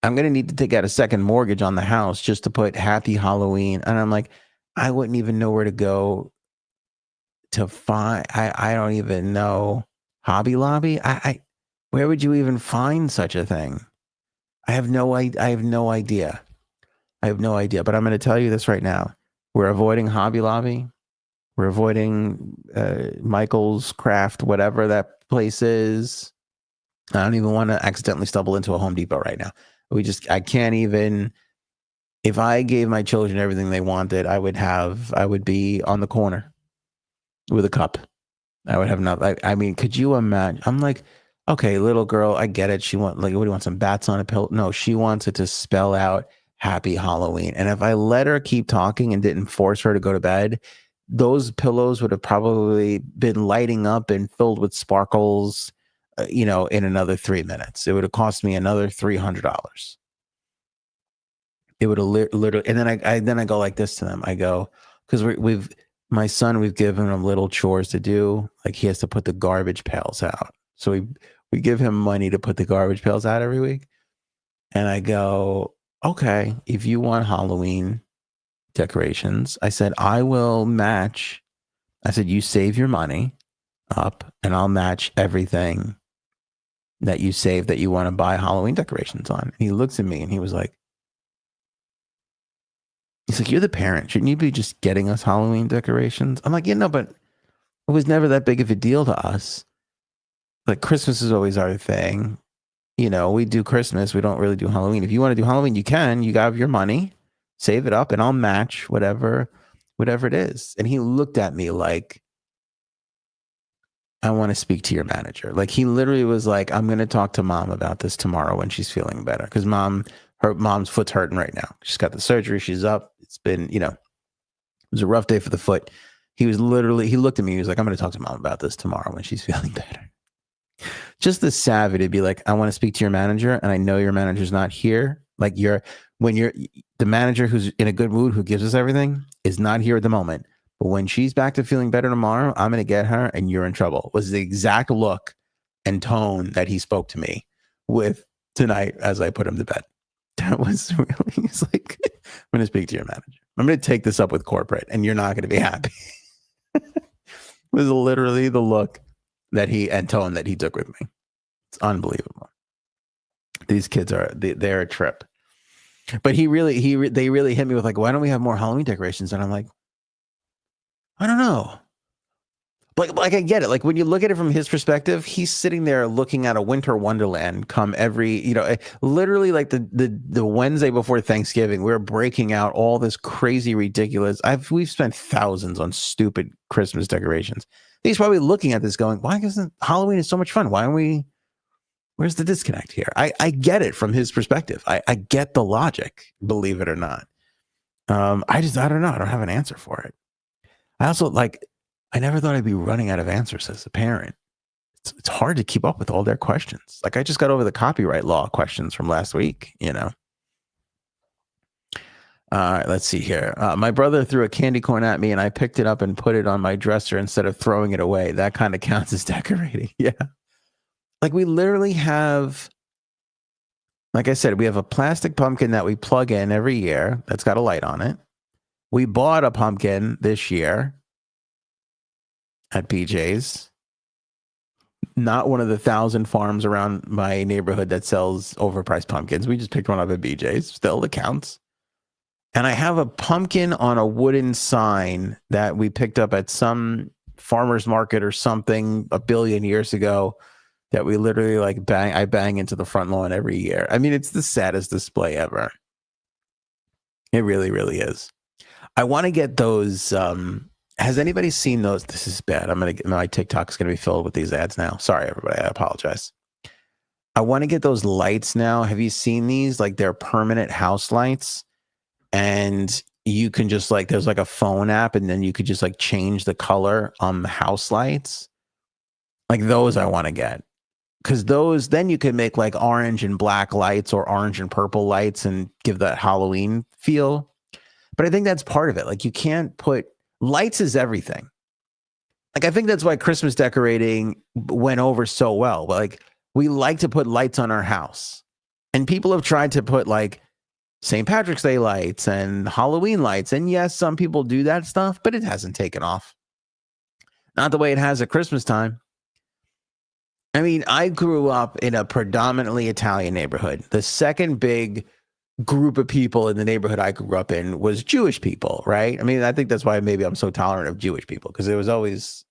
I'm going to need to take out a second mortgage on the house just to put happy Halloween. And I'm like, I wouldn't even know where to go to find. I don't even know. Hobby Lobby. Where would you even find such a thing? I have no idea. But I'm going to tell you this right now. We're avoiding Hobby Lobby. We're avoiding Michael's Craft, whatever that place is. I don't even want to accidentally stumble into a Home Depot right now. I can't even, if I gave my children everything they wanted, I would be on the corner with a cup. I would have nothing. I mean, could you imagine? I'm like, okay, little girl, I get it. What do you want, some bats on a pillow? No, she wants it to spell out Happy Halloween. And if I let her keep talking and didn't force her to go to bed, those pillows would have probably been lighting up and filled with sparkles, in another 3 minutes. It would have cost me another $300. It would have literally, and then I go like this to them. I go, because my son, we've given him little chores to do. Like he has to put the garbage pails out. So we give him money to put the garbage pails out every week. And I go, okay, if you want Halloween decorations, I said, I will match. I said, you save your money up and I'll match everything that you save that you want to buy Halloween decorations on. And he looks at me and he was like, he's like, you're the parent. Shouldn't you be just getting us Halloween decorations? I'm like, but it was never that big of a deal to us. Like Christmas is always our thing. We do Christmas. We don't really do Halloween. If you want to do Halloween, you can. You have your money, save it up, and I'll match whatever it is. And he looked at me like, I want to speak to your manager. Like he literally was like, I'm going to talk to mom about this tomorrow when she's feeling better. Because her mom's foot's hurting right now. She's got the surgery. She's up. It's been, it was a rough day for the foot. He looked at me. He was like, I'm going to talk to mom about this tomorrow when she's feeling better. Just the savvy to be like, I want to speak to your manager and I know your manager's not here. Like the manager who's in a good mood, who gives us everything, is not here at the moment. But when she's back to feeling better tomorrow, I'm going to get her and you're in trouble. Was the exact look and tone that he spoke to me with tonight as I put him to bed. That was really, he's like, I'm going to speak to your manager. I'm going to take this up with corporate and you're not going to be happy. It was literally the look and tone that he took with me. It's unbelievable. These kids they're a trip. But they really hit me with like, why don't we have more Halloween decorations? And I'm like, I don't know. Like I get it. Like when you look at it from his perspective, he's sitting there looking at a winter wonderland come every, literally like the Wednesday before Thanksgiving, we're breaking out all this crazy, ridiculous. We've spent thousands on stupid Christmas decorations. He's probably looking at this going, why isn't Halloween is so much fun? Where's the disconnect here? I get it from his perspective. I get the logic, believe it or not. I don't know. I don't have an answer for it. I also I never thought I'd be running out of answers as a parent. It's hard to keep up with all their questions. Like I just got over the copyright law questions from last week, All right, let's see here. My brother threw a candy corn at me and I picked it up and put it on my dresser instead of throwing it away. That kind of counts as decorating. Yeah. Like we literally have, like I said, we have a plastic pumpkin that we plug in every year that's got a light on it. We bought a pumpkin this year at BJ's. Not one of the 1,000 farms around my neighborhood that sells overpriced pumpkins. We just picked one up at BJ's. Still, it counts. And I have a pumpkin on a wooden sign that we picked up at some farmer's market or something a billion years ago that we literally I bang into the front lawn every year. I mean, it's the saddest display ever. It really, really is. I want to get those. Has anybody seen those? This is bad. My TikTok's going to be filled with these ads now. Sorry, everybody. I apologize. I want to get those lights now. Have you seen these? Like they're permanent house lights. And you can just there's a phone app and then you could just change the color on the house lights. Like those I want to get. Because those, then you could make orange and black lights or orange and purple lights and give that Halloween feel. But I think that's part of it. You can't put, lights is everything. I think that's why Christmas decorating went over so well. We like to put lights on our house. And people have tried to put St. Patrick's Day lights and Halloween lights. And yes, some people do that stuff, but it hasn't taken off. Not the way it has at Christmas time. I mean, I grew up in a predominantly Italian neighborhood. The second big group of people in the neighborhood I grew up in was Jewish people, right? I mean, I think that's why maybe I'm so tolerant of Jewish people, because it was always,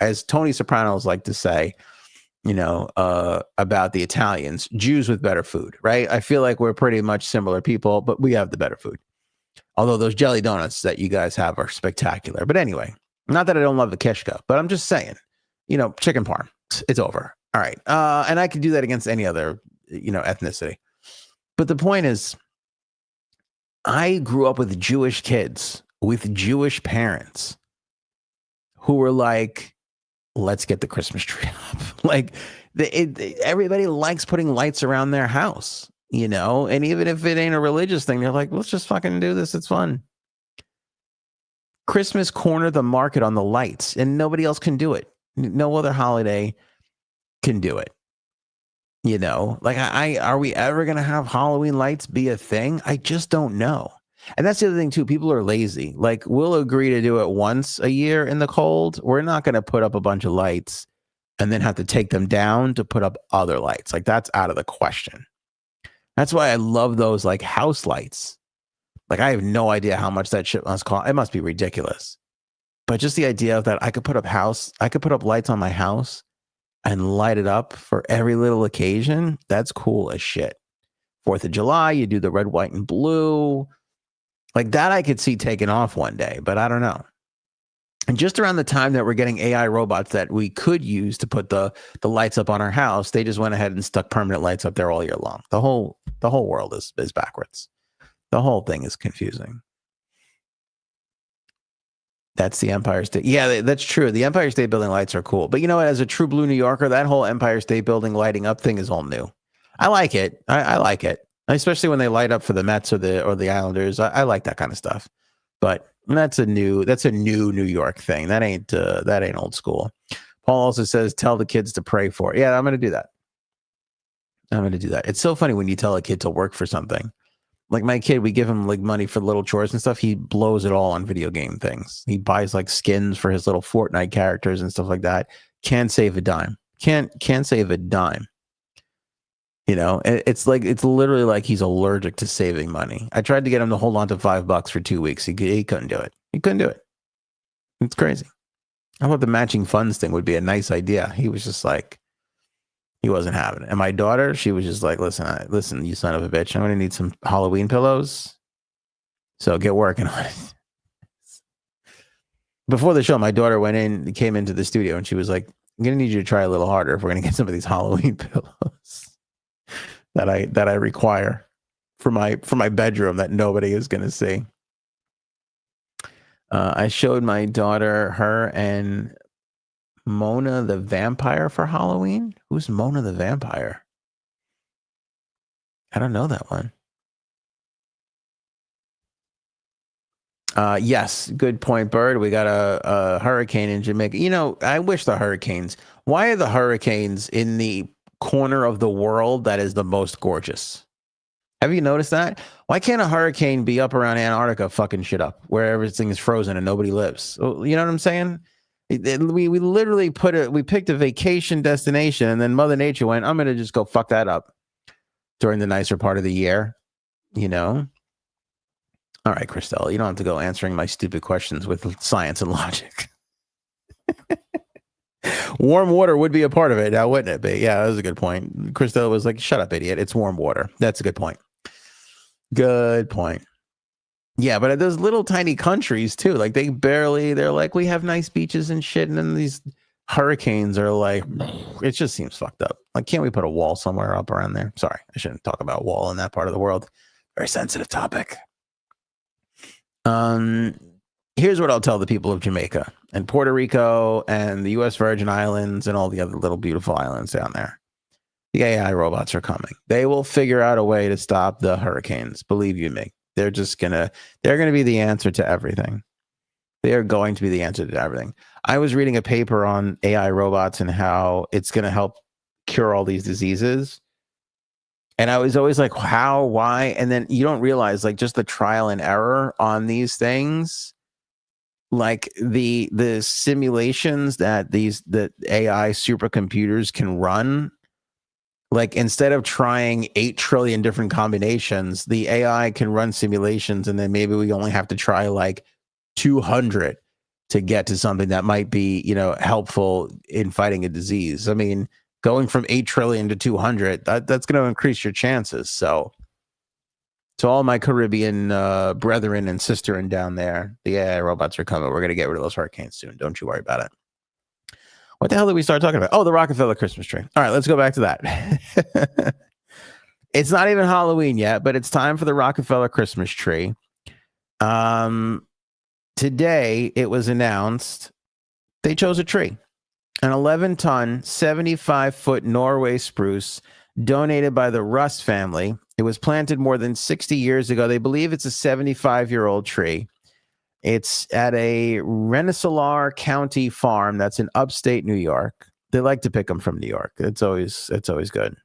as Tony Soprano's like to say, about the Italians, Jews with better food, right? I feel like we're pretty much similar people, but we have the better food. Although those jelly donuts that you guys have are spectacular. But anyway, not that I don't love the kishka, but I'm just saying, chicken parm, it's over. All right. And I could do that against any other, ethnicity. But the point is, I grew up with Jewish kids, with Jewish parents who were like, let's get the Christmas tree up. Like everybody likes putting lights around their house, and even if it ain't a religious thing, they're like, let's just fucking do this. It's fun. Christmas cornered the market on the lights and nobody else can do it. No other holiday can do it. Are we ever going to have Halloween lights be a thing? I just don't know. And that's the other thing too. People are lazy. Like, we'll agree to do it once a year in the cold. We're not going to put up a bunch of lights and then have to take them down to put up other lights. Like, that's out of the question. That's why I love those like house lights. Like, I have no idea how much that shit must cost. It must be ridiculous. But just the idea of that I could put up lights on my house and light it up for every little occasion. That's cool as shit. 4th of July, you do the red, white, and blue. Like that I could see taking off one day, but I don't know. And just around the time that we're getting AI robots that we could use to put the lights up on our house, they just went ahead and stuck permanent lights up there all year long. The whole world is backwards. The whole thing is confusing. That's the Empire State. Yeah, that's true. The Empire State Building lights are cool. But you know what? As a true blue New Yorker, that whole Empire State Building lighting up thing is all new. I like it. I like it. Especially when they light up for the Mets or the Islanders. I like that kind of stuff. But that's a new New York thing. That ain't old school. Paul also says, tell the kids to pray for it. Yeah, I'm going to do that. It's so funny when you tell a kid to work for something. Like my kid, we give him like money for little chores and stuff. He blows it all on video game things. He buys like skins for his little Fortnite characters and stuff like that. Can't save a dime. Can't save a dime. It's literally like he's allergic to saving money. I tried to get him to hold on to $5 for 2 weeks. He couldn't do it. It's crazy. I thought the matching funds thing would be a nice idea. He was just like, he wasn't having it. And my daughter, she was just like, listen, you son of a bitch. I'm going to need some Halloween pillows. So get working on it. Before the show, my daughter came into the studio and she was like, I'm going to need you to try a little harder if we're going to get some of these Halloween pillows that I require for my bedroom that nobody is going to see. I showed my daughter her and Mona the Vampire for Halloween. Who's Mona the Vampire? I don't know that one. Yes, good point, Bird. We got a hurricane in Jamaica. I wish the hurricanes. Why are the hurricanes in the corner of the world that is the most gorgeous? Have you noticed that? Why can't a hurricane be up around Antarctica fucking shit up where everything is frozen and nobody lives? You know what I'm saying? We literally picked a vacation destination and then Mother Nature went, I'm going to just go fuck that up during the nicer part of the year, All right, Christelle, you don't have to go answering my stupid questions with science and logic. Warm water would be a part of it now, wouldn't it be? Yeah, that was a good point. Christelle was like, shut up, idiot. It's warm water. That's a good point. Good point. Yeah, but those little tiny countries too, like they're like, we have nice beaches and shit. And then these hurricanes are like, it just seems fucked up. Like, can't we put a wall somewhere up around there? Sorry, I shouldn't talk about wall in that part of the world. Very sensitive topic. Here's what I'll tell the people of Jamaica and Puerto Rico and the U.S. Virgin Islands and all the other little beautiful islands down there. The AI robots are coming. They will figure out a way to stop the hurricanes. Believe you me. They're going to be the answer to everything. They are going to be the answer to everything. I was reading a paper on AI robots and how it's going to help cure all these diseases. And I was always like, how, why? And then you don't realize like just the trial and error on these things, like the simulations that the AI supercomputers can run. Like instead of trying 8 trillion different combinations, the AI can run simulations and then maybe we only have to try like 200 to get to something that might be, helpful in fighting a disease. I mean, going from 8 trillion to 200, that's going to increase your chances. So to all my Caribbean brethren and sisterin down there, the AI robots are coming. We're going to get rid of those hurricanes soon. Don't you worry about it. What the hell did we start talking about? Oh, the Rockefeller Christmas tree. All right, let's go back to that. It's not even Halloween yet, but it's time for the Rockefeller Christmas tree. Today, it was announced they chose a tree, an 11-ton, 75-foot Norway spruce donated by the Russ family. It was planted more than 60 years ago. They believe it's a 75-year-old tree. It's at a Rensselaer County farm that's in upstate New York. They like to pick them from New York. It's always good.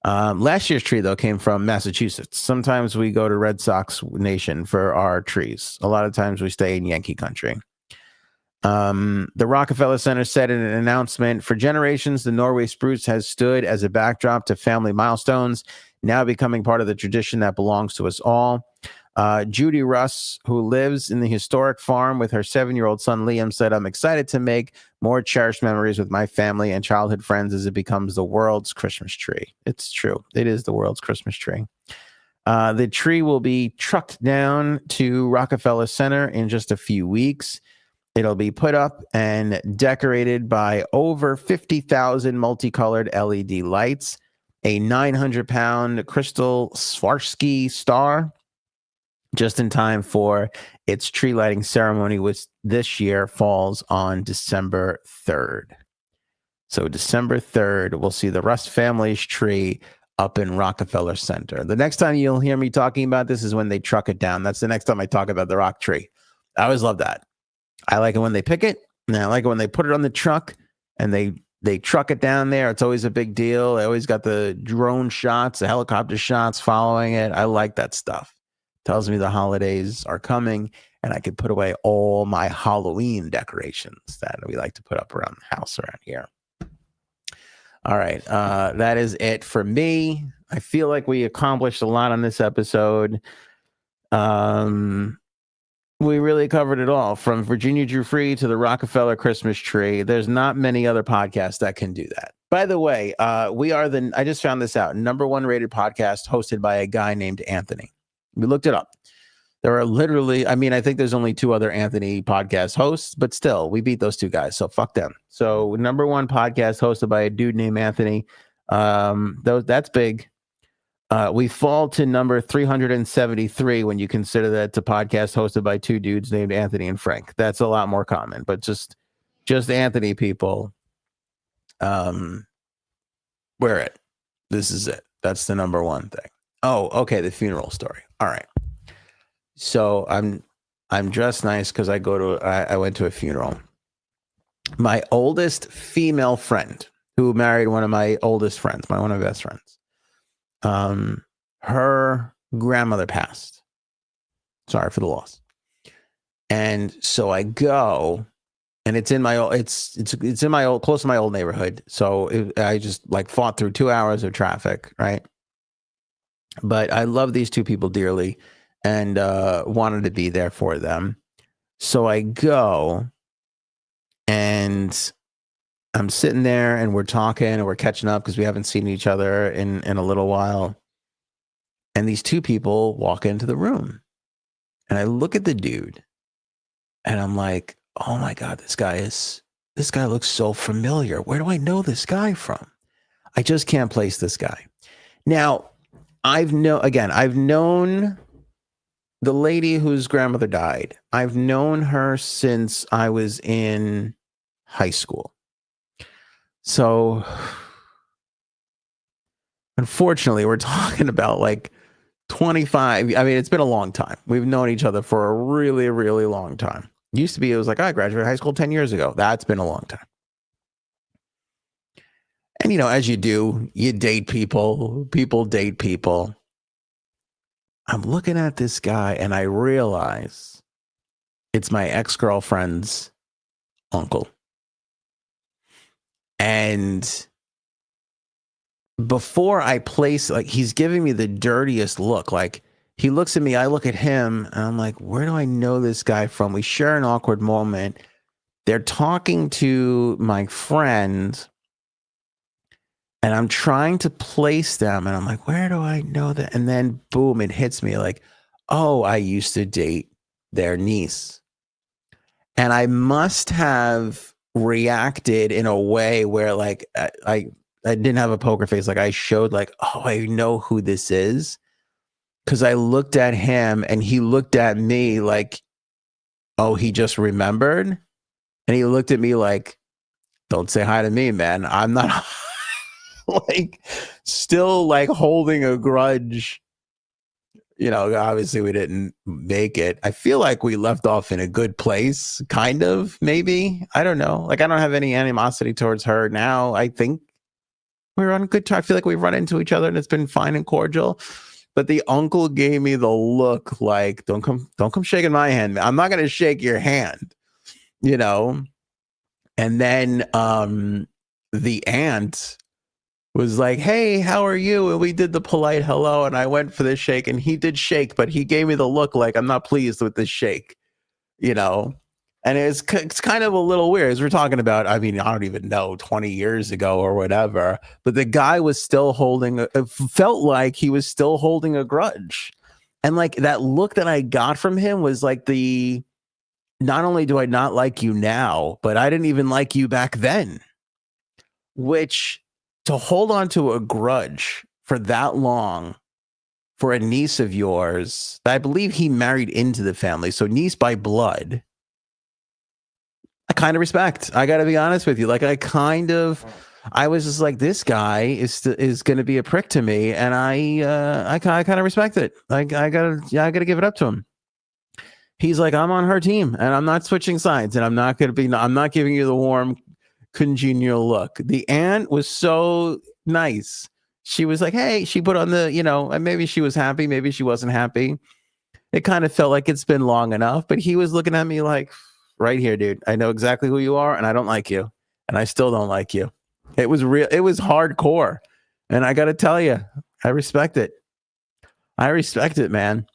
Last year's tree, though, came from Massachusetts. Sometimes we go to Red Sox Nation for our trees. A lot of times we stay in Yankee country. The Rockefeller Center said in an announcement, for generations, the Norway spruce has stood as a backdrop to family milestones, now becoming part of the tradition that belongs to us all. Judy Russ, who lives in the historic farm with her 7-year-old son Liam, said, I'm excited to make more cherished memories with my family and childhood friends as it becomes the world's Christmas tree. It's true. It is the world's Christmas tree. The tree will be trucked down to Rockefeller Center in just a few weeks. It'll be put up and decorated by over 50,000 multicolored LED lights, a 900-pound crystal Swarovski star, just in time for its tree lighting ceremony, which this year falls on December 3rd. So December 3rd, we'll see the Russ family's tree up in Rockefeller Center. The next time you'll hear me talking about this is when they truck it down. That's the next time I talk about the rock tree. I always love that. I like it when they pick it, and I like it when they put it on the truck and they truck it down there. It's always a big deal. They always got the drone shots, the helicopter shots following it. I like that stuff. Tells me the holidays are coming, and I could put away all my Halloween decorations that we like to put up around the house around here. All right. That is it for me. I feel like we accomplished a lot on this episode. We really covered it all, from Virginia Giuffre to the Rockefeller Christmas tree. There's not many other podcasts that can do that. By the way, we are I just found this out, #1 rated podcast hosted by a guy named Anthony. We looked it up. There are literally, I think there's only 2 other Anthony podcast hosts, but still, we beat those 2 guys, so fuck them. So #1 podcast hosted by a dude named Anthony. That's big. We fall to number 373 when you consider that it's a podcast hosted by 2 dudes named Anthony and Frank. That's a lot more common, but just Anthony people. We're it. This is it. That's the #1 thing. Oh, okay. The funeral story. All right. So I'm dressed nice because I went to a funeral. My oldest female friend, who married one of my oldest friends, one of my best friends. Her grandmother passed. Sorry for the loss. And so I go, and it's in my close to my old neighborhood. So I just fought through 2 hours of traffic, right? But I love these 2 people dearly and wanted to be there for them. So I go, and I'm sitting there, and we're talking, and we're catching up because we haven't seen each other in a little while. And these 2 people walk into the room, and I look at the dude, and I'm like, oh my God, this guy looks so familiar. Where do I know this guy from? I just can't place this guy. Now, I've known the lady whose grandmother died. I've known her since I was in high school. So unfortunately, we're talking about 25. It's been a long time. We've known each other for a really, really long time. Used to be, it was I graduated high school 10 years ago. That's been a long time. And, as you do, you date people date people. I'm looking at this guy, and I realize it's my ex-girlfriend's uncle. And before I place, he's giving me the dirtiest look. He looks at me, I look at him, and I'm like, where do I know this guy from? We share an awkward moment. They're talking to my friend, And I'm trying to place them, and I'm like, where do I know that? And then boom, it hits me like, oh, I used to date their niece. And I must have reacted in a way where like I didn't have a poker face. Like I showed like, oh, I know who this is. Cause I looked at him and he looked at me like, oh, he just remembered. And he looked at me like, don't say hi to me, man. I'm not like still like holding a grudge. You know, obviously we didn't make it. I feel like we left off in a good place, kind of, maybe. I don't know. Like, I don't have any animosity towards her now. I think we're on good time. I feel like we've run into each other and it's been fine and cordial. But the uncle gave me the look like, don't come shaking my hand. I'm not going to shake your hand, you know? And then the aunt was like, hey, how are you? And we did the polite hello, and I went for the shake, and he did shake, but he gave me the look like, I'm not pleased with this shake, you know? And it's kind of a little weird, as we're talking about, I mean, I don't even know, 20 years ago or whatever, but the guy was still it felt like he was still holding a grudge. And like that look that I got from him was like not only do I not like you now, but I didn't even like you back then, which to hold on to a grudge for that long for a niece of yours, I believe he married into the family. So niece by blood, I kind of respect. I got to be honest with you. Like I was just like, this guy is going to be a prick to me. And I kind of respect it. I gotta give it up to him. He's like, I'm on her team and I'm not switching sides and I'm not giving you the warm, congenial look. The aunt was so nice. She was like, hey, she put on the, and maybe she was happy, maybe she wasn't happy. It kind of felt like it's been long enough, but he was looking at me like, right here, dude, I know exactly who you are and I don't like you. And I still don't like you. It was real. It was hardcore. And I got to tell you, I respect it. I respect it, man.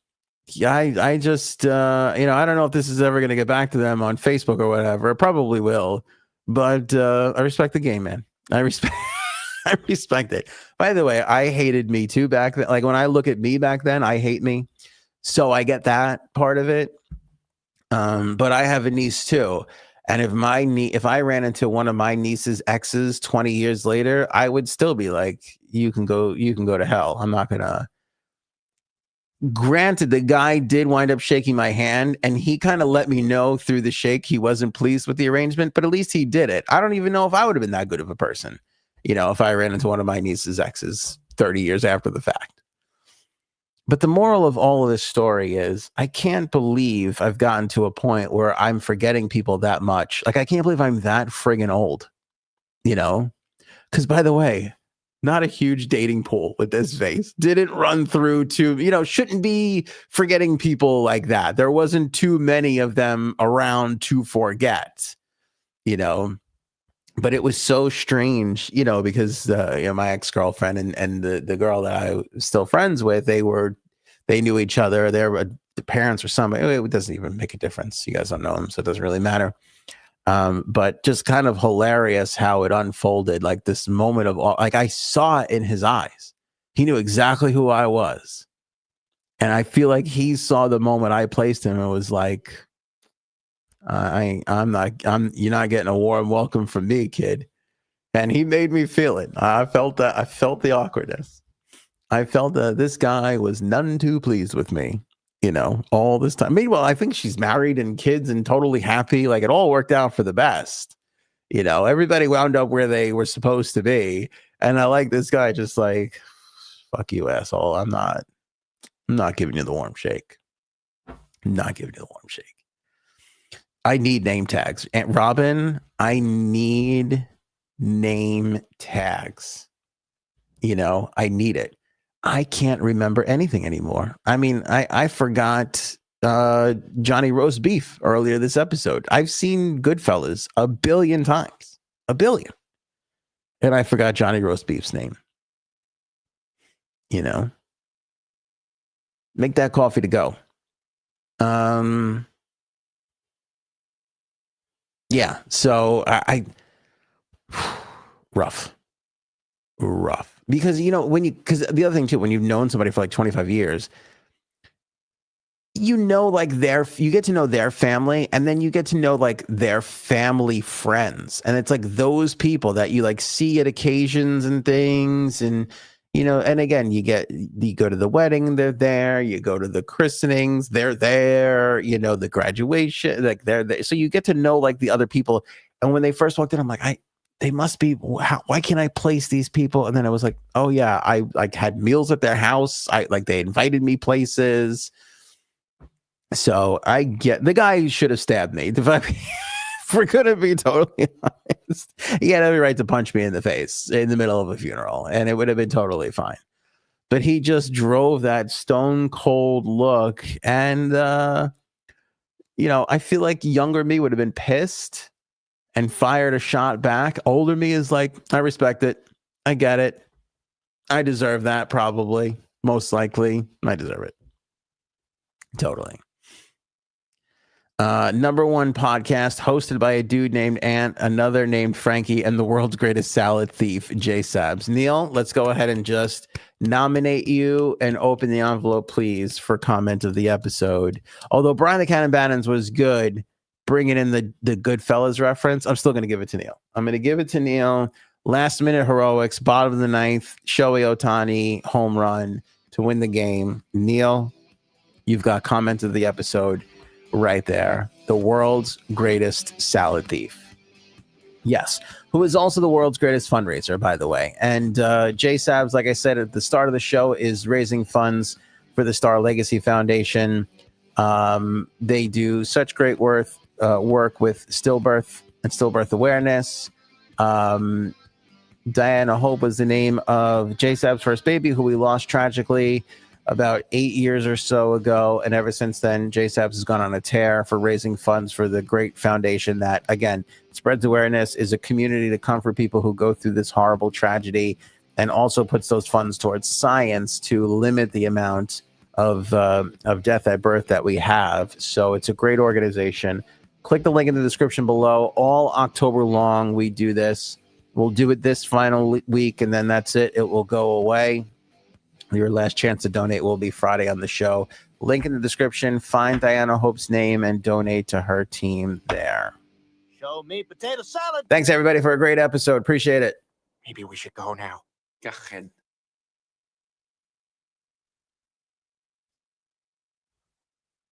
Yeah, I just, I don't know if this is ever going to get back to them on Facebook or whatever. It probably will. But I respect the game, man. I respect I respect it. By the way, I hated me too back then. Like when I look at me back then, I hate me. So I get that part of it. But I have a niece too. And if I ran into one of my niece's exes 20 years later, I would still be like, you can go to hell. I'm not gonna. Granted, the guy did wind up shaking my hand and he kind of let me know through the shake he wasn't pleased with the arrangement, but at least he did it. I don't even know if I would have been that good of a person, if I ran into one of my niece's exes 30 years after the fact. But the moral of all of this story is I can't believe I've gotten to a point where I'm forgetting people that much. Like, I can't believe I'm that friggin' old, because by the way, not a huge dating pool with this face. Didn't run through shouldn't be forgetting people like that. There wasn't too many of them around to forget, but it was so strange, because my ex-girlfriend and the girl that I was still friends with, they knew each other. The parents or somebody. It doesn't even make a difference. You guys don't know them, so it doesn't really matter. But just kind of hilarious how it unfolded, like this moment of, like, I saw it in his eyes. He knew exactly who I was. And I feel like he saw the moment I placed him and was like, you're not getting a warm welcome from me, kid. And he made me feel it. I felt that. I felt the awkwardness. I felt that this guy was none too pleased with me. All this time. Meanwhile, I think she's married and kids and totally happy. Like, it all worked out for the best. Everybody wound up where they were supposed to be. And I like this guy just like, fuck you, asshole. I'm not giving you the warm shake. I'm not giving you the warm shake. I need name tags. Aunt Robin, I need name tags. I need it. I can't remember anything anymore. I mean, I forgot Johnny Roast Beef earlier this episode. I've seen Goodfellas 1 billion times. 1 billion. And I forgot Johnny Roast Beef's name. Make that coffee to go. Yeah, so I rough. rough. Because, because the other thing too, when you've known somebody for like 25 years, like you get to know their family, and then you get to know like their family friends. And it's like those people that you like see at occasions and things. And, and again, you go to the wedding, they're there, you go to the christenings, they're there, the graduation, like they're there. So you get to know like the other people. And when they first walked in, I'm like, they must be, why can't I place these people? And then I was like, oh yeah, I like had meals at their house. They invited me places. So I get the guy who should have stabbed me. If we're going to be totally honest, he had every right to punch me in the face in the middle of a funeral, and it would have been totally fine. But he just drove that stone cold look. And, I feel like younger me would have been pissed and fired a shot back. Older me is like, I respect it. I get it. I deserve that, probably. Most likely. I deserve it. Totally. Number one podcast hosted by a dude named Ant, another named Frankie, and the world's greatest salad thief, Jay Sabs. Neil, let's go ahead and just nominate you and open the envelope, please, for comment of the episode. Although Brian the Cannon Bannons was good, bringing in the Goodfellas reference, I'm still going to give it to Neil. I'm going to give it to Neil. Last minute heroics, bottom of the ninth, Shohei Ohtani home run to win the game. Neil, you've got comment of the episode right there. The world's greatest salad thief. Yes. Who is also the world's greatest fundraiser, by the way. And Jay Sabs, like I said at the start of the show, is raising funds for the Star Legacy Foundation. They do such great work with stillbirth and stillbirth awareness. Diana Hope was the name of Jay Sabs' first baby, who we lost tragically about 8 years or so ago. And ever since then, Jay Sabs has gone on a tear for raising funds for the great foundation that, again, spreads awareness, is a community to comfort people who go through this horrible tragedy, and also puts those funds towards science to limit the amount of death at birth that we have. So it's a great organization. Click the link in the description below. All October long, we do this. We'll do it this final week, and then that's it. It will go away. Your last chance to donate will be Friday on the show. Link in the description. Find Diana Hope's name and donate to her team there. Show me potato salad. Thanks, everybody, for a great episode. Appreciate it. Maybe we should go now. Go ahead.